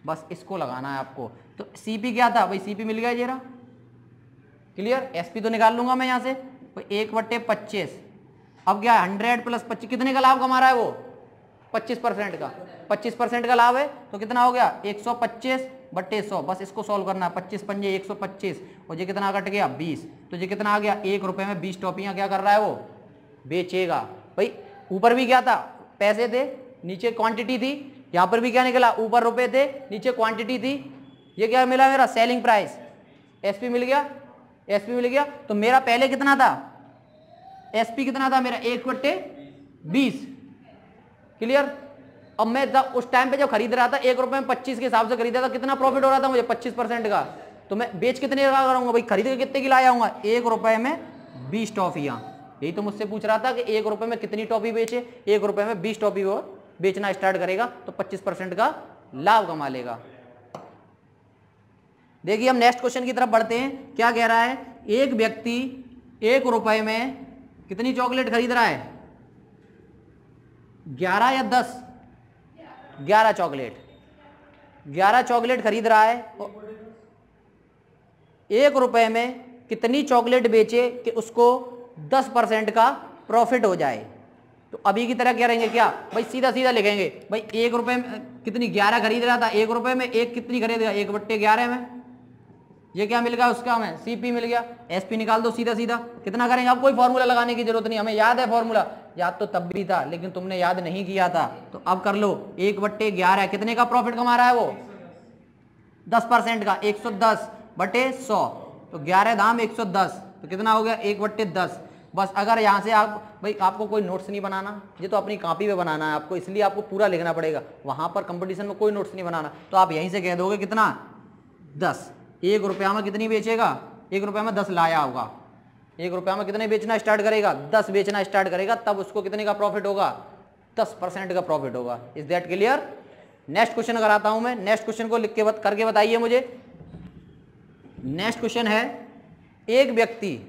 बस इसको लगाना है आपको। तो सीपी क्या था भाई, सीपी मिल गया जरा क्लियर। एसपी तो निकाल लूंगा मैं यहाँ से, 1/25। अब क्या है 100 + 25 कितने का लाभ कमा रहा है वो, 25% का। 25% का लाभ है तो कितना हो गया 125/100, बस इसको सॉल्व करना है। 25 पंजे 125 और ये कितना कट गया 20, तो ये कितना आ गया 1 रुपए में 20 टॉफियां क्या कर रहा है वो, बेचेगा। भाई ऊपर भी क्या था, पैसे थे, नीचे क्वांटिटी थी, यहां पर भी क्या निकला, ऊपर रुपए थे, नीचे क्वांटिटी थी। ये क्या मिला मेरा, सेलिंग प्राइस, एसपी मिल गया, एसपी मिल गया। तो मेरा पहले कितना था, एसपी कितना था मेरा 1/20 क्लियर। अब मैं उस टाइम पे जब खरीद रहा था 1 रुपए में 25 के हिसाब से खरीदा था, कितना प्रॉफिट हो रहा था मुझे 25% का। तो मैं बेच कितने का करूंगा भाई, खरीद के कितने की लाया आऊंगा, 1 रुपए में 20 टॉफियां। यही तो मुझसे पूछ रहा था कि 1 रुपए में कितनी टॉफी बेचे, 1 रुपए में 20 टॉफी वो बेचना स्टार्ट करेगा तो 25% का लाभ कमा लेगा। देखिए हम नेक्स्ट क्वेश्चन की तरफ बढ़ते हैं। क्या कह रहा है, एक व्यक्ति 1 रुपए में कितनी चॉकलेट खरीद रहा है, 11 या 10, 11 चॉकलेट, 11 चॉकलेट खरीद रहा है। 1 रुपए में कितनी चॉकलेट बेचे कि उसको 10% का प्रॉफिट हो जाए। तो अभी की तरह क्या रहेंगे, क्या भाई सीधा सीधा लिखेंगे। भाई 1 रुपए में कितनी 11 खरीद रहा था, 1 रुपए में एक कितनी खरीदेगा 1/11 में, ये क्या मिल गया उसका, हमें सीपी मिल गया। एसपी निकाल दो सीधा सीधा, कितना करेंगे। अब कोई फॉर्मूला लगाने की जरूरत नहीं, हमें याद है फॉर्मूला, याद तो तब भी था लेकिन तुमने याद नहीं किया था, तो अब कर लो। 1/11 कितने का प्रॉफिट कमा रहा है वो, 10% का, 110/100, तो 11 दाम 110, तो कितना हो गया 1/10। बस अगर यहाँ से आप भाई आपको कोई नोट्स नहीं बनाना, ये तो अपनी कॉपी पे बनाना है आपको, इसलिए आपको पूरा लिखना पड़ेगा, वहां पर कंपटीशन में कोई नोट्स नहीं बनाना। तो आप यहीं से कह दोगे कितना 10, 1 रुपया में कितनी बेचेगा, 1 रुपया में 10 लाया होगा, 1 रुपया में कितने बेचना स्टार्ट करेगा, 10 बेचना स्टार्ट करेगा, तब उसको कितने का प्रॉफिट होगा, 10% का प्रॉफिट होगा। Is that clear. Next question कराता हूं मैं, नेक्स्ट क्वेश्चन को लिख के करके बताइए मुझे। नेक्स्ट क्वेश्चन है, एक व्यक्ति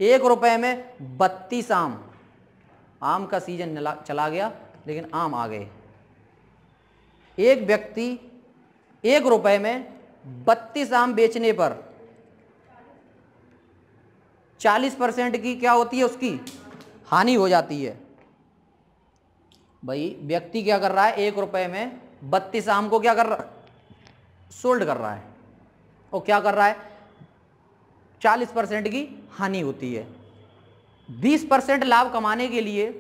1 रुपए में 32 आम का सीजन चला गया लेकिन आम आ गए। एक व्यक्ति 1 रुपए में 32 आम बेचने पर 40% की क्या होती है, उसकी हानि हो जाती है। भाई व्यक्ति क्या कर रहा है, 1 रुपए में 32 आम को क्या कर रहा है, सोल्ड कर रहा है, और क्या कर रहा है 40% की हानि होती है। 20% लाभ कमाने के लिए,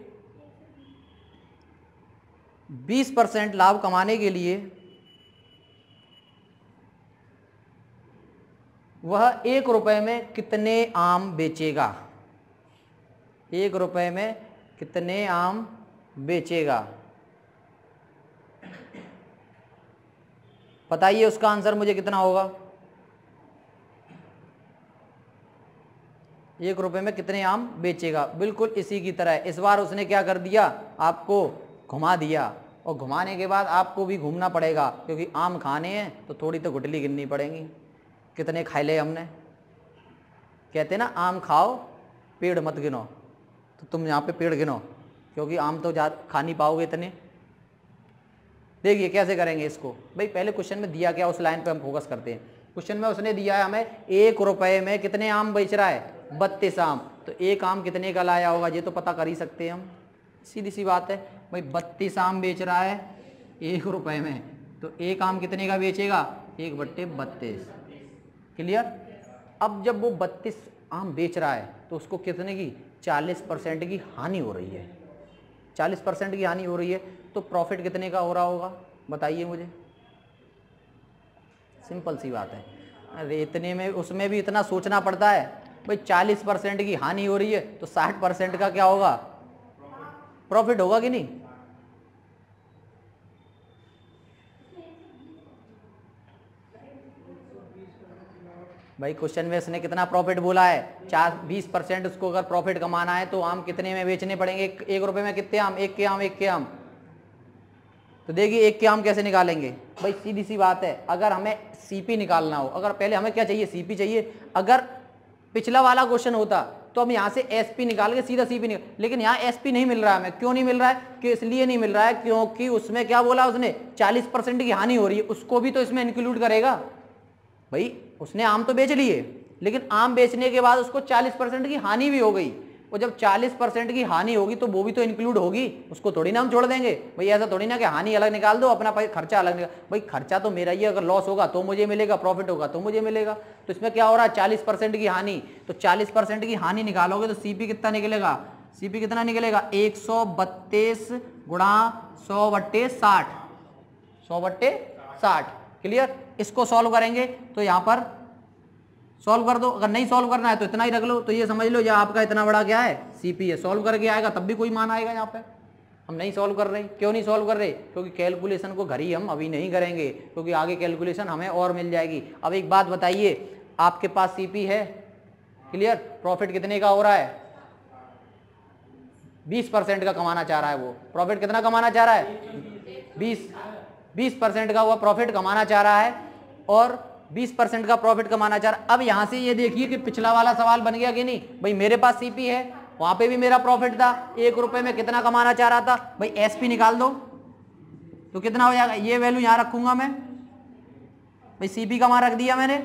20% लाभ कमाने के लिए वह 1 रुपए में कितने आम बेचेगा, 1 रुपए में कितने आम बेचेगा। बताइए उसका आंसर मुझे कितना होगा। 1 रुपए में कितने आम बेचेगा, बिल्कुल इसी की तरह। इस बार उसने क्या कर दिया, आपको घुमा दिया, और घुमाने के बाद आपको भी घूमना पड़ेगा, क्योंकि आम खाने हैं तो थोड़ी तो गुठली गिननी पड़ेगी, कितने खाए ले हमने। कहते ना आम खाओ पेड़ मत गिनो, तो तुम यहाँ पे पेड़ गिनो, क्योंकि आम तो खा नहीं पाओगे इतने। देखिए कैसे करेंगे इसको। भाई पहले क्वेश्चन में दिया क्या, उस लाइन पे हम फोकस करते हैं। क्वेश्चन में उसने दिया है हमें 1 रुपए में कितने आम बेच रहा है, 32 आम। तो एक आम कितने का लाया होगा, ये तो पता कर ही सकते हैं हम, सीधी सी बात है। भाई 32 आम बेच रहा है 1 रुपए में, तो एक आम कितने का बेचेगा, 1/32। क्लियर। अब जब वो 32 आम बेच रहा है तो उसको कितने की, 40% की हानि हो रही है। 40% की हानि हो रही है, तो प्रॉफिट कितने का हो रहा होगा, बताइए मुझे। सिंपल सी बात है। अरे इतने में उसमें भी इतना सोचना पड़ता है। भाई 40% की हानि हो रही है, तो 60% का क्या होगा, प्रॉफिट होगा कि नहीं। भाई क्वेश्चन में इसने कितना प्रॉफिट बोला है, 20% उसको अगर प्रॉफिट कमाना है तो आम कितने में बेचने पड़ेंगे, 1 रुपए में कितने आम, एक के आम। तो देखिए एक के आम कैसे निकालेंगे। भाई सीधी सी बात है, अगर हमें सीपी निकालना हो, अगर पहले हमें क्या चाहिए, सीपी चाहिए। अगर पिछला वाला क्वेश्चन होता तो हम यहाँ से एसपी निकाल के सीधा सीपी निकाल, लेकिन यहाँ एसपी नहीं मिल रहा है हमें। क्यों नहीं मिल रहा है, कि इसलिए नहीं मिल रहा है क्योंकि उसमें क्या बोला उसने, 40% की हानि हो रही है, उसको भी तो इसमें इंक्लूड करेगा। भाई उसने आम तो बेच लिए, लेकिन आम बेचने के बाद उसको 40% की हानि भी हो गई, और जब 40% की हानि होगी तो वो भी तो इंक्लूड होगी, उसको थोड़ी ना हम छोड़ देंगे। भाई ऐसा थोड़ी ना कि हानि अलग निकाल दो, अपना खर्चा अलग निकाल। भाई खर्चा तो मेरा ही है, अगर लॉस होगा तो मुझे मिलेगा, प्रॉफिट होगा तो मुझे मिलेगा। तो इसमें क्या हो रहा है, 40% की हानि, तो 40% की हानि निकालोगे तो सीपी कितना निकलेगा, सीपी कितना निकलेगा, 132 गुणा 100/60, 100/60। क्लियर। इसको सॉल्व करेंगे तो यहाँ पर सॉल्व कर दो, अगर नहीं सॉल्व करना है तो इतना ही रख लो। तो ये समझ लो ये आपका इतना बड़ा क्या है, सीपी है। सॉल्व करके आएगा तब भी कोई मान आएगा। यहाँ पे हम नहीं सॉल्व कर रहे। क्यों नहीं सॉल्व कर रहे, क्योंकि कैलकुलेशन को घर ही हम अभी नहीं करेंगे, क्योंकि आगे कैलकुलेशन हमें और मिल जाएगी। अब एक बात बताइए, आपके पास सीपी है, क्लियर। प्रॉफिट कितने का हो रहा है, 20% का कमाना चाह रहा है वो। प्रॉफिट कितना कमाना चाह रहा है, 20% का वो प्रॉफिट कमाना चाह रहा है, और 20% का प्रॉफिट कमाना चाह रहा है। अब यहां से ये देखिए कि पिछला वाला सवाल बन गया कि नहीं। भाई मेरे पास सीपी है, वहां पे भी मेरा प्रॉफिट था, 1 रुपए में कितना कमाना चाह रहा था। भाई एसपी निकाल दो तो कितना हो जाएगा, ये वैल्यू यहां रखूंगा मैं। भाई सीपी का वहां रख दिया मैंने,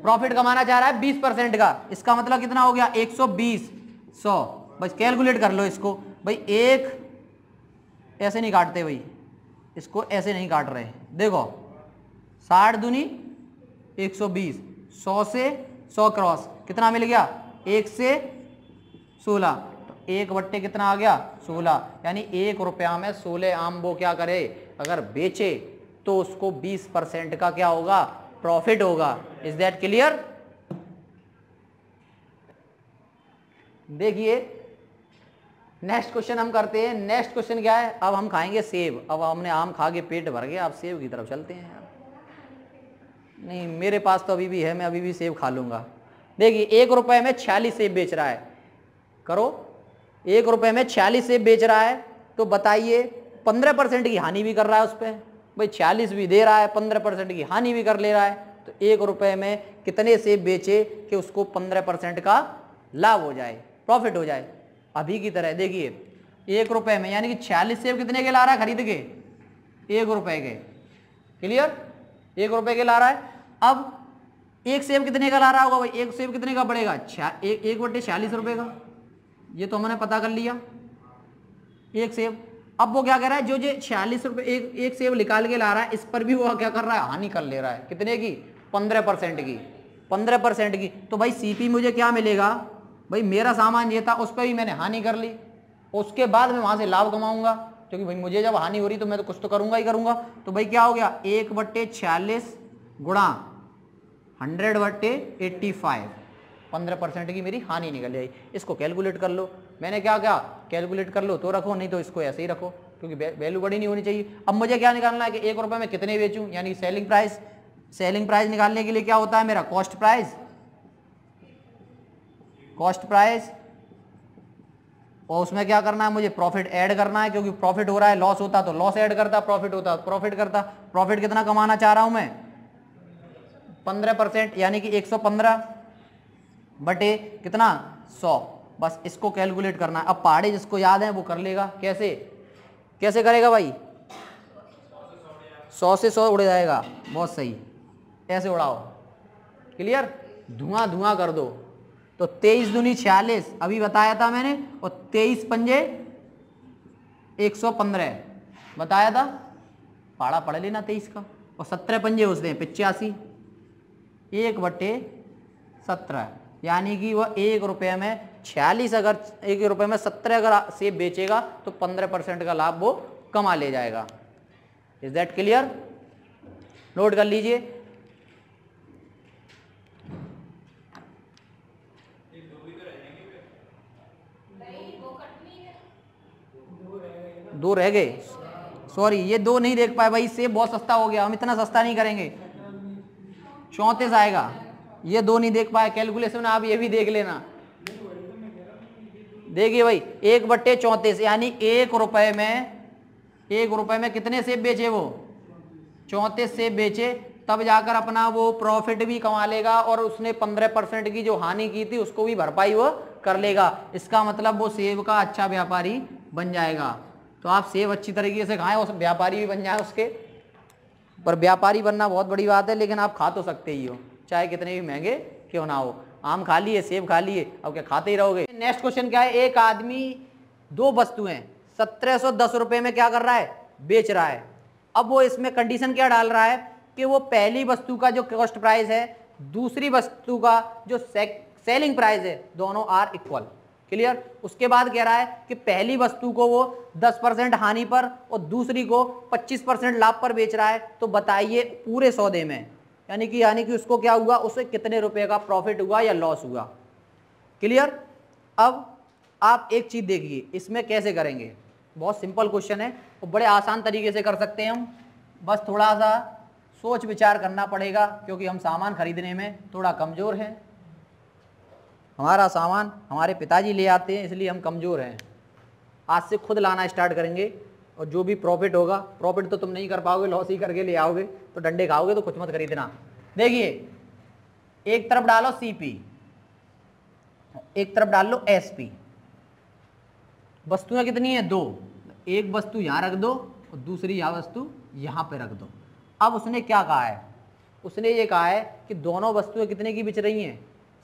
प्रॉफिट कमाना चाह रहा है 20% का, इसका मतलब कितना हो गया, 120, 100। बस कैलकुलेट कर लो इसको। भाई एक ऐसे नहीं काटते, भाई इसको ऐसे नहीं काट रहे, देखो 60 दूनी 120, 100 से 100 क्रॉस कितना मिल गया, 1 से 16, तो 1/, कितना आ गया, 16। यानी 1 रुपया में 16 आम वो क्या करे, अगर बेचे तो उसको 20% का क्या होगा, प्रॉफिट होगा। Is that clear. देखिए नेक्स्ट क्वेश्चन हम करते हैं। नेक्स्ट क्वेश्चन क्या है, अब हम खाएंगे सेब। अब हमने आम खा के पेट भर गया, अब सेब की तरफ चलते हैं। नहीं मेरे पास तो अभी भी है, मैं अभी भी सेब खा लूंगा। देखिए 1 रुपए में 46 सेब बेच रहा है, करो 1 रुपए में 46 सेब बेच रहा है, तो बताइए 15% की हानि भी कर रहा है उस पर। भाई 46 भी दे रहा है, 15% की हानि भी कर ले रहा है, तो 1 रुपए में कितने सेब बेचे कि उसको 15% का लाभ हो जाए, प्रॉफिट हो जाए। अभी की तरह देखिए 1 रुपए में, यानी कि 46 सेब कितने के ला रहा है खरीद के, 1 रुपए के। क्लियर, 1 रुपए के ला रहा है। अब एक सेब कितने का ला रहा होगा, भाई एक सेब कितने का पड़ेगा, 1/46 रुपए का, ये तो हमने पता कर लिया एक सेब। अब वो क्या कर रहा है, जो 46 रुपए एक सेब निकाल के ला रहा है, इस पर भी वो क्या कर रहा है, हानि कर ले रहा है। कितने की, 15% की, 15% की। तो भाई सीपी मुझे क्या मिलेगा, भाई मेरा सामान ये था, उस पर भी मैंने हानि कर ली, उसके बाद मैं वहां से लाभ कमाऊंगा, क्योंकि भाई मुझे जब हानि हो रही तो मैं तो कुछ तो करूंगा ही करूंगा। तो भाई क्या हो गया, 1/46 गुणा 100/85, 15% की मेरी हानि निकल आई। इसको कैलकुलेट कर लो। मैंने क्या क्या कैलकुलेट कर लो तो रखो, नहीं तो इसको ऐसे ही रखो, क्योंकि वैल्यू बड़ी नहीं होनी चाहिए। अब मुझे क्या निकालना है कि 1 रुपए में कितने बेचूं, यानी सेलिंग प्राइस। सेलिंग प्राइस निकालने के लिए क्या होता है मेरा, कॉस्ट प्राइस, कॉस्ट प्राइस, और उसमें क्या करना है मुझे, प्रॉफिट ऐड करना है, क्योंकि प्रॉफिट हो रहा है, लॉस होता तो लॉस ऐड करता, प्रॉफिट होता प्रॉफिट करता। प्रॉफिट कितना कमाना चाह रहा हूं मैं, 15%, यानी कि 115 बटे कितना, 100। बस इसको कैलकुलेट करना है। अब पहाड़े जिसको याद है वो कर लेगा। कैसे कैसे करेगा भाई, 100 से 100 उड़ जाएगा, बहुत सही, ऐसे उड़ाओ, क्लियर, धुआं धुआं कर दो। तो 23 दूनी 46 अभी बताया था मैंने, और 23 पंजे 115 बताया था, पहाड़ा पढ़ लेना 23 का, और 17 पंजे उसने 85, 1/17, यानी कि वह 1 रुपये में 46, अगर 1 रुपये में 17 अगर सेब बेचेगा तो 15% का लाभ वो कमा ले जाएगा। इज दैट क्लियर, नोट कर लीजिए। दो रह गए, सॉरी ये 2 नहीं देख पाए भाई, सेब बहुत सस्ता हो गया, हम इतना सस्ता नहीं करेंगे, 34 आएगा। ये 2 नहीं देख पाए, कैलकुलेशन में आप ये भी देख लेना। देखिए भाई 1/34, यानी 1 रुपए में कितने सेब बेचे वो, 34 सेब बेचे, तब जाकर अपना वो प्रॉफिट भी कमा लेगा, और उसने 15% की जो हानि की थी उसको भी भरपाई वो कर लेगा। इसका मतलब वो सेब का अच्छा व्यापारी बन जाएगा। तो आप सेब अच्छी तरीके से खाएं, उस व्यापारी भी बन जाए उसके, पर व्यापारी बनना बहुत बड़ी बात है, लेकिन आप खा तो सकते ही हो, चाहे कितने भी महंगे क्यों ना हो। आम खा लिए, सेब खा लिए, अब क्या खाते ही रहोगे। नेक्स्ट क्वेश्चन क्या है, एक आदमी 2 वस्तुएं 1710 रुपए में क्या कर रहा है, बेच रहा है। अब वो इसमें कंडीशन क्या डाल रहा है कि वो पहली वस्तु का जो कॉस्ट प्राइस है, दूसरी वस्तु का जो सेलिंग प्राइस है, दोनों आर इक्वल, क्लियर। उसके बाद कह रहा है कि पहली वस्तु को वो 10% हानि पर और दूसरी को 25% लाभ पर बेच रहा है, तो बताइए पूरे सौदे में, यानी कि उसको क्या हुआ, उसे कितने रुपए का प्रॉफिट हुआ या लॉस हुआ, क्लियर। अब आप एक चीज देखिए, इसमें कैसे करेंगे, बहुत सिंपल क्वेश्चन है और बड़े आसान तरीके से कर सकते हैं हम, बस थोड़ा सा सोच विचार करना पड़ेगा, क्योंकि हम सामान खरीदने में थोड़ा कमजोर हैं। हमारा सामान हमारे पिताजी ले आते हैं, इसलिए हम कमजोर हैं। आज से खुद लाना स्टार्ट करेंगे, और जो भी प्रॉफिट होगा, प्रॉफिट तो तुम नहीं कर पाओगे, लॉस ही करके ले आओगे, तो डंडे खाओगे, तो कुछ मत खरीदना। देखिए एक तरफ डालो सीपी, एक तरफ डाल लो एसपी, वस्तुएं कितनी है, 2, एक वस्तु यहां रख दो और दूसरी यह वस्तु यहां पे रख दो। अब उसने क्या कहा है, उसने ये कहा है कि दोनों वस्तुएं कितने की बिच रही हैं,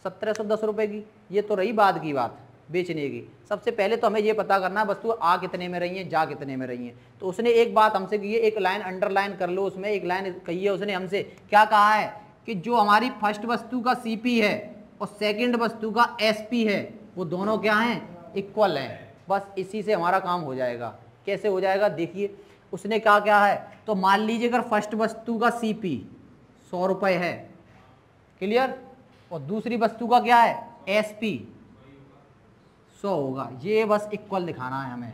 1710 रुपए की। ये तो रही बाद की बात बेचने की। सबसे पहले तो हमें ये पता करना है वस्तु आ कितने में रही है, जा कितने में रही है। तो उसने एक बात हमसे की है, एक लाइन अंडरलाइन कर लो, उसमें एक लाइन कही है उसने हमसे, क्या कहा है कि जो हमारी फर्स्ट वस्तु का सीपी है और सेकंड वस्तु का एसपी है, वो दोनों क्या हैं, इक्वल हैं। बस इसी से हमारा काम हो जाएगा। कैसे हो जाएगा, देखिए उसने क्या है, तो मान लीजिए अगर फर्स्ट वस्तु का सीपी 100 रुपए है, क्लियर, और दूसरी वस्तु का क्या है, एसपी 100 होगा। ये बस इक्वल दिखाना है हमें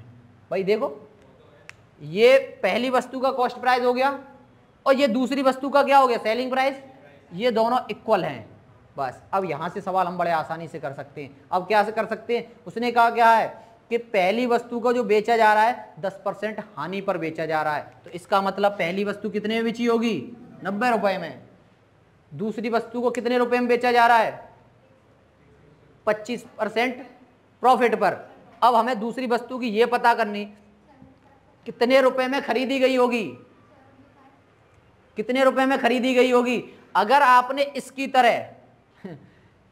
भाई। देखो ये पहली वस्तु का कॉस्ट प्राइस हो गया और ये दूसरी वस्तु का क्या हो गया, सेलिंग प्राइस। ये दोनों इक्वल हैं। बस अब यहां से सवाल हम बड़े आसानी से कर सकते हैं। अब क्या से कर सकते हैं, उसने कहा क्या है कि पहली वस्तु को जो बेचा जा रहा है 10% हानि पर बेचा जा रहा है, तो इसका मतलब पहली वस्तु कितने में बेची होगी, 90 रुपए में। दूसरी वस्तु को कितने रुपए में बेचा जा रहा है, 25% प्रॉफिट पर। अब हमें दूसरी वस्तु की ये पता करनी कितने रुपए में खरीदी गई होगी, कितने रुपए में खरीदी गई होगी। अगर आपने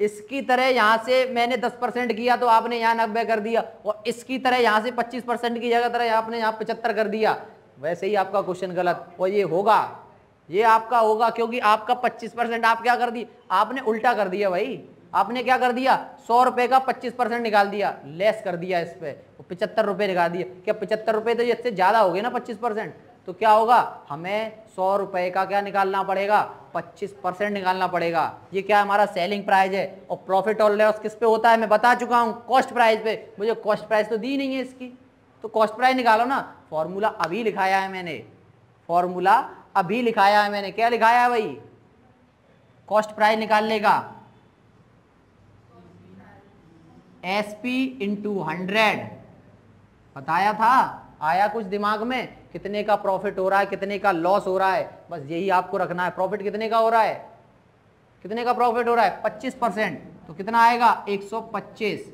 इसकी तरह यहां से मैंने 10% किया तो आपने यहां 90 कर दिया, और इसकी तरह यहां से 25% की जगह तरह आपने यहां 75 कर दिया, वैसे ही आपका क्वेश्चन गलत। और ये होगा, ये आपका होगा, क्योंकि आपका 25% आप क्या कर दिए, आपने उल्टा कर दिया भाई। आपने क्या कर दिया, 100 रुपए का 25% निकाल दिया, लेस कर दिया इस पे, 75 रुपए निकाल दिए। क्या 75 रुपए तो इससे ज्यादा हो गए ना 25%, तो क्या होगा, हमें 100 रुपए का क्या निकालना पड़ेगा, 25% निकालना पड़ेगा। ये क्या हमारा सेलिंग प्राइस है, और प्रॉफिट और लॉस किस पे होता है मैं बता चुका हूं, कॉस्ट प्राइस पे। मुझे कॉस्ट प्राइस तो दी नहीं है इसकी, तो कॉस्ट प्राइस निकालो ना। फॉर्मूला अभी लिखाया है मैंने, फॉर्मूला अभी लिखाया है मैंने। क्या लिखाया है भाई? कॉस्ट प्राइस निकालने का एसपी इंटू 100 बताया था। आया कुछ दिमाग में? कितने का प्रॉफिट हो रहा है, कितने का लॉस हो रहा है, बस यही आपको रखना है। प्रॉफिट कितने का हो रहा है, कितने का प्रॉफिट हो रहा है? 25%। तो कितना आएगा? 125।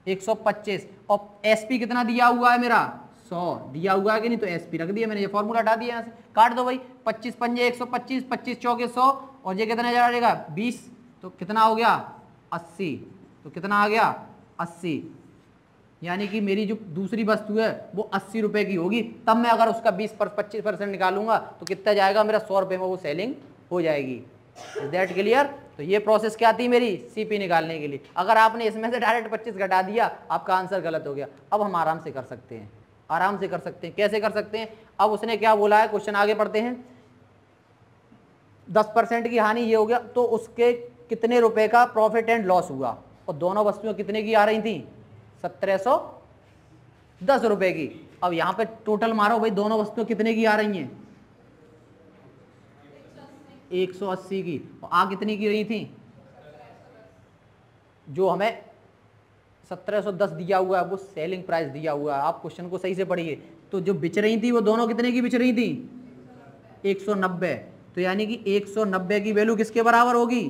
125 और एसपी कितना दिया हुआ है मेरा? 100 दिया हुआ है कि नहीं? तो एसपी रख दिया मैंने, ये फॉर्मूला हटा दिया यहाँ से। काट दो भाई, 25 पंजे 125, 25 चौके 100 और ये कितना जा रहेगा? 20। तो कितना हो गया? 80। तो कितना आ गया? 80। यानी कि मेरी जो दूसरी वस्तु है वो 80 रुपए की होगी। तब मैं अगर उसका 25% निकालूंगा तो कितना जाएगा मेरा? 100 रुपए में वो सेलिंग हो जाएगी। Is that clear? तो ये प्रोसेस क्या थी मेरी? सीपी निकालने के लिए। अगर आपने इसमें से डायरेक्ट 25 घटा दिया, आपका आंसर गलत हो गया। अब हम आराम से कर सकते हैं, आराम से कर सकते हैं। कैसे कर सकते हैं? अब उसने क्या बोला है, क्वेश्चन आगे पढ़ते हैं। 10% की हानि ये हो गया, तो उसके कितने रुपए का प्रॉफिट एंड लॉस हुआ? और दोनों वस्तुएं कितने की आ रही थी? 1710 रुपए की। अब यहां पे टोटल मारो भाई, दोनों वस्तुएं कितने की आ रही हैं? 180 की। और आ कितनी की रही थी? जो हमें 1710 दिया हुआ है वो सेलिंग प्राइस दिया हुआ है। आप क्वेश्चन को सही से पढ़िए। तो जो बिच रही थी वो दोनों कितने की बिच रही थी? 190। तो यानी कि 190 की वैल्यू किसके बराबर होगी?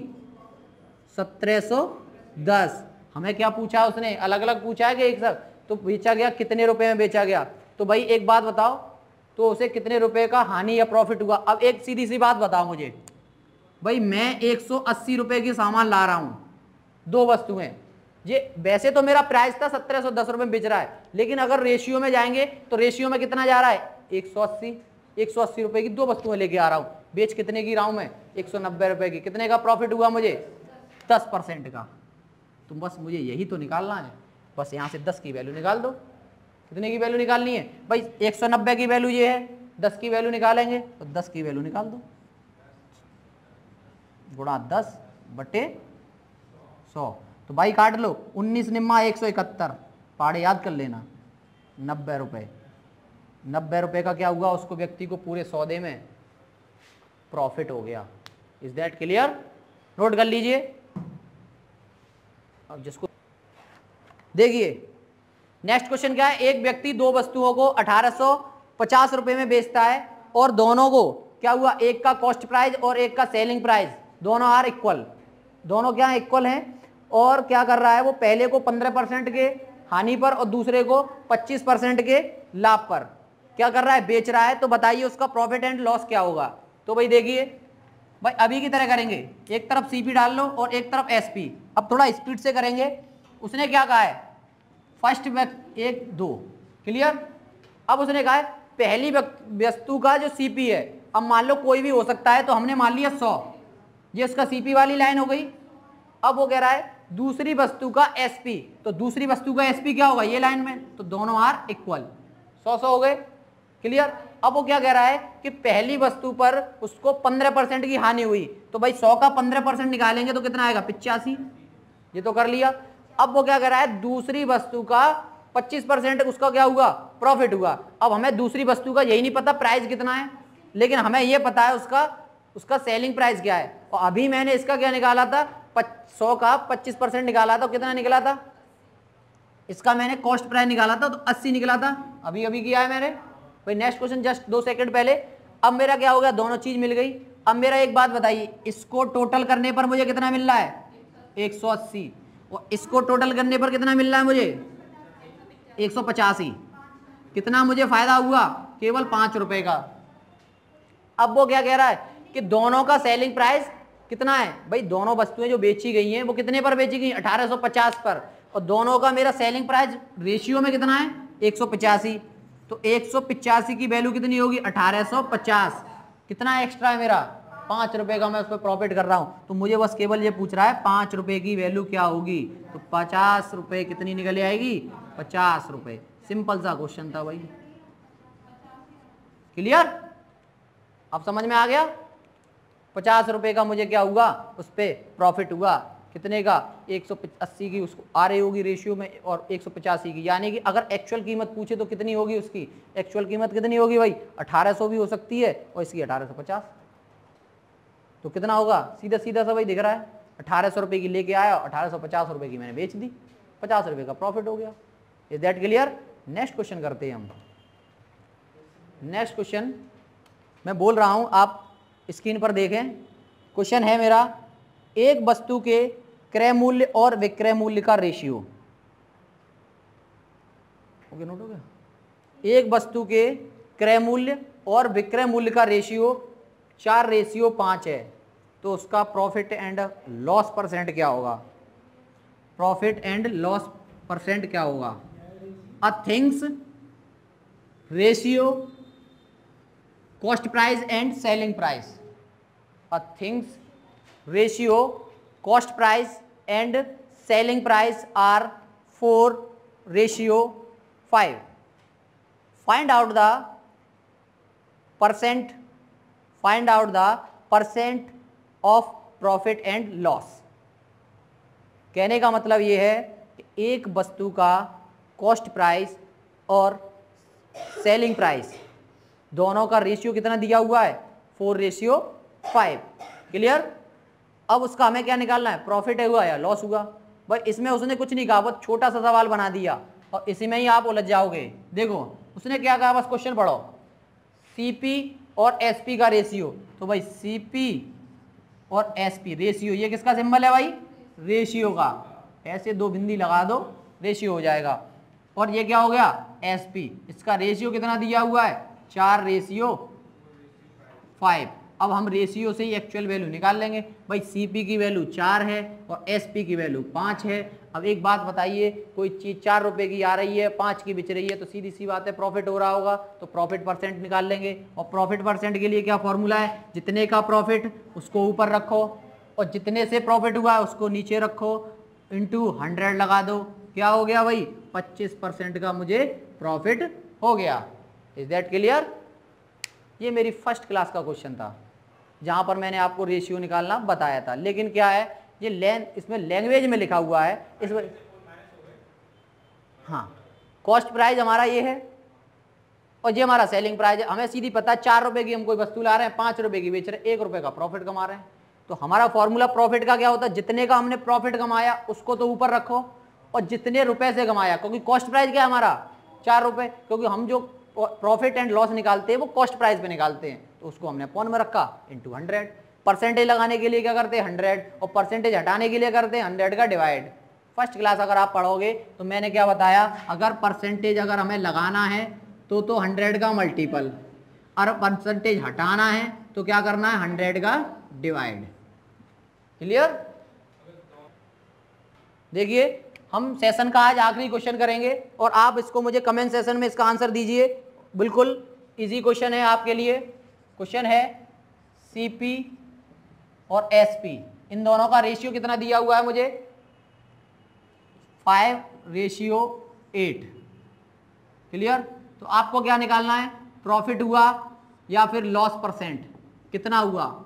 1710। हमें क्या पूछा उसने? अलग अलग पूछा है कि एक साथ? तो बेचा गया कितने रुपए में बेचा गया? तो भाई एक बात बताओ, तो उसे कितने रुपए का हानि या प्रॉफिट हुआ? अब एक सीधी सी बात बताओ मुझे भाई, मैं 180 रुपए की सामान ला रहा हूं, दो वस्तुएं। ये वैसे तो मेरा प्राइस था 1710 रुपए में बेच रहा है, लेकिन अगर रेशियो में जाएंगे तो रेशियो में कितना जा रहा है? 180 रुपए की दो वस्तुएं लेके आ रहा हूं। बेच कितने की रहा हूं मैं? 190 रुपए की। कितने का प्रॉफिट हुआ मुझे? 10% का। तो बस मुझे यही तो निकालना है। बस यहां से 10 की वैल्यू निकाल दो। कितने की वैल्यू निकालनी है भाई? 190 की वैल्यू ये है, 10 की वैल्यू निकालेंगे तो 10 की वैल्यू निकाल दो। गुणा 10 बटे 100। तो भाई काट लो, 19 निम्मा 171, पाड़े याद कर लेना। 90 रुपए। 90 रुपए का क्या हुआ? उसको व्यक्ति को पूरे सौदे में प्रॉफिट हो गया। Is that clear? नोट कर लीजिए। अब जिसको देखिए नेक्स्ट क्वेश्चन क्या है? एक व्यक्ति दो वस्तुओं को 1850 रुपए में बेचता है और दोनों को क्या हुआ? एक का कॉस्ट प्राइस और एक का सेलिंग प्राइस दोनों आर इक्वल। दोनों क्या है? इक्वल हैं। और क्या कर रहा है वो? पहले को 15% के हानि पर और दूसरे को 25% के लाभ पर क्या कर रहा है? बेच रहा है। तो बताइए उसका प्रॉफिट एंड लॉस क्या होगा? तो भाई देखिए भाई, अभी की तरह करेंगे, एक तरफ सीपी डाल लो और एक तरफ एसपी। अब थोड़ा स्पीड से करेंगे। उसने क्या कहा है? First 1 2 clear. अब उसने कहा है पहली वस्तु का जो सीपी है, अब मान लो कोई भी हो सकता है, तो हमने मान लिया 100, ये उसका सीपी वाली लाइन हो गई। अब वो कह रहा है दूसरी वस्तु का एसपी, तो दूसरी वस्तु का एसपी क्या होगा? ये लाइन में। तो दोनों आर इक्वल, 100 हो गए। क्लियर। अब वो क्या कह रहा है कि पहली वस्तु पर उसको 15% की हानि हुई, तो भाई 100 का 15% निकालेंगे तो कितना आएगा? 85। ये तो कर लिया। अब वो क्या कह रहा है? दूसरी वस्तु का 25% उसका क्या हुआ? प्रॉफिट हुआ। अब हमें दूसरी वस्तु का यही नहीं पता प्राइस कितना है, लेकिन हमें यह पता है उसका सेलिंग प्राइस क्या है। और अभी मैंने इसका क्या निकाला था? 100 का 25% निकाला था। कितना निकला था? इसका मैंने कॉस्ट प्राइस निकाला था तो 80 निकला था। अभी अभी किया है मैंने भाई। नेक्स्ट क्वेश्चन जस्ट 2 सेकंड पहले। अब मेरा क्या हो गया? दोनों चीज मिल गई। अब मेरा एक बात बताइए, इसको टोटल करने पर मुझे कितना मिल रहा है? 180। और इसको टोटल करने पर कितना मिल रहा है मुझे? 185। कितना मुझे फायदा हुआ? केवल 5 रुपए का। अब वो क्या कह रहा है कि दोनों का सेलिंग प्राइस कितना है? भाई दोनों वस्तुएं जो बेची गई हैं वो कितने पर बेची गई? 1850 पर। और दोनों का मेरा सेलिंग प्राइस रेशियो में कितना है? 185। तो 185 की वैल्यू कितनी होगी? 1850। कितना एक्स्ट्रा है मेरा? 5 रुपए का मैं उस पर प्रॉफिट कर रहा हूं। तो मुझे बस केवल ये पूछ रहा है 5 रुपए की वैल्यू क्या होगी? तो 50 रुपए कितनी निकल आएगी? 50 रुपए। सिंपल सा क्वेश्चन था भाई। क्लियर? अब समझ में आ गया? 50 रुपए का मुझे क्या हुआ? उस पर प्रॉफिट हुआ। कितने का 180 की उसको आ रही होगी रेशियो में और 185 की, यानी कि अगर एक्चुअल कीमत पूछे तो कितनी होगी उसकी, एक्चुअल कीमत कितनी होगी भाई 1800 भी हो सकती है और इसकी 1850, तो कितना होगा सीधा सीधा सा भाई दिख रहा है 1800 रुपये की लेके आया, 1850 रुपये की मैंने बेच दी, 50 रुपये का प्रॉफिट हो गया। Is that clear? Next question करते हैं हम। नेक्स्ट क्वेश्चन मैं बोल रहा हूं, आप स्क्रीन पर देखें। क्वेश्चन है मेरा, एक वस्तु के क्रय मूल्य और विक्रय मूल्य का रेशियो, ओके नोट हो गया, एक वस्तु के क्रय मूल्य और विक्रय मूल्य का रेशियो 4:5 है, तो उसका प्रॉफिट एंड लॉस परसेंट क्या होगा, प्रॉफिट एंड लॉस परसेंट क्या होगा। A things ratio cost price and selling price, a things ratio cost price and selling price are 4:5. Find out the percent of profit and loss. कहने का मतलब ये है कि एक वस्तु का कॉस्ट प्राइस और सेलिंग प्राइस दोनों का रेशियो कितना दिया हुआ है 4:5. क्लियर? अब उसका हमें क्या निकालना है, प्रॉफिट हुआ या लॉस हुआ। भाई इसमें उसने कुछ नहीं कहा, बहुत छोटा सा सवाल बना दिया और इसी में ही आप उलझ जाओगे। देखो उसने क्या कहा, बस क्वेश्चन पढ़ो, सीपी और एसपी का रेशियो, तो भाई सीपी और एसपी रेशियो, ये किसका सिंबल है भाई, रेशियो का, ऐसे 2 बिंदी लगा दो रेशियो हो जाएगा। और ये क्या हो गया एसपी, इसका रेशियो कितना दिया हुआ है 4:5। अब हम रेशियो से ही एक्चुअल वैल्यू निकाल लेंगे। भाई सीपी की वैल्यू 4 है और एसपी की वैल्यू 5 है। अब एक बात बताइए, कोई चीज़ 4 रुपये की आ रही है, 5 की बिच रही है, तो सीधी सी बात है प्रॉफिट हो रहा होगा, तो प्रॉफिट परसेंट निकाल लेंगे। और प्रॉफिट परसेंट के लिए क्या फॉर्मूला है, जितने का प्रॉफिट उसको ऊपर रखो और जितने से प्रॉफिट हुआ है उसको नीचे रखो, इंटू 100 लगा दो, क्या हो गया भाई 25% का मुझे प्रॉफिट हो गया। Is that clear? ये मेरी फर्स्ट क्लास का क्वेश्चन था जहाँ पर मैंने आपको रेशियो निकालना बताया था। लेकिन क्या है, ये इसमें लैंग्वेज में लिखा हुआ है इसमें, हाँ कॉस्ट प्राइस हमारा ये है और ये हमारा सेलिंग प्राइस है। हमें सीधी पता है 4 रुपये की हम कोई वस्तु ला रहे हैं, 5 रुपये की बेच रहे हैं, 1 रुपये का प्रॉफिट कमा रहे हैं। तो हमारा फॉर्मूला प्रॉफिट का क्या होता है, जितने का हमने प्रॉफिट कमाया उसको तो ऊपर रखो और जितने रुपए से कमाया, क्योंकि कॉस्ट प्राइस क्या है हमारा 4 रुपये, क्योंकि हम जो प्रॉफिट एंड लॉस निकालते हैं वो कॉस्ट प्राइस पे निकालते हैं, तो उसको हमने अपॉन में रखा इंटू 100। परसेंटेज लगाने के लिए क्या करते हैं 100 और परसेंटेज हटाने के लिए करते हैं 100 का डिवाइड। फर्स्ट क्लास अगर आप पढ़ोगे तो मैंने क्या बताया, अगर परसेंटेज अगर हमें लगाना है तो 100 का मल्टीपल, और परसेंटेज हटाना है तो क्या करना है 100 का डिवाइड। क्लियर? देखिए हम सेशन का आज आखिरी क्वेश्चन करेंगे और आप इसको मुझे कमेंट सेशन में इसका आंसर दीजिए। बिल्कुल इजी क्वेश्चन है आपके लिए। क्वेश्चन है सीपी और एसपी, इन दोनों का रेशियो कितना दिया हुआ है मुझे 5:8। क्लियर? तो आपको क्या निकालना है, प्रॉफिट हुआ या फिर लॉस परसेंट कितना हुआ,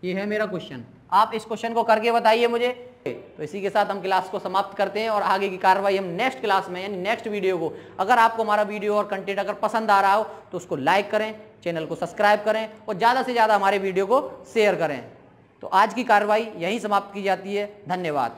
ये है मेरा क्वेश्चन। आप इस क्वेश्चन को करके बताइए मुझे। तो इसी के साथ हम क्लास को समाप्त करते हैं और आगे की कार्रवाई हम नेक्स्ट क्लास में यानी नेक्स्ट वीडियो को, अगर आपको हमारा वीडियो और कंटेंट अगर पसंद आ रहा हो तो उसको लाइक करें, चैनल को सब्सक्राइब करें और ज़्यादा से ज़्यादा हमारे वीडियो को शेयर करें। तो आज की कार्रवाई यहीं समाप्त की जाती है। धन्यवाद।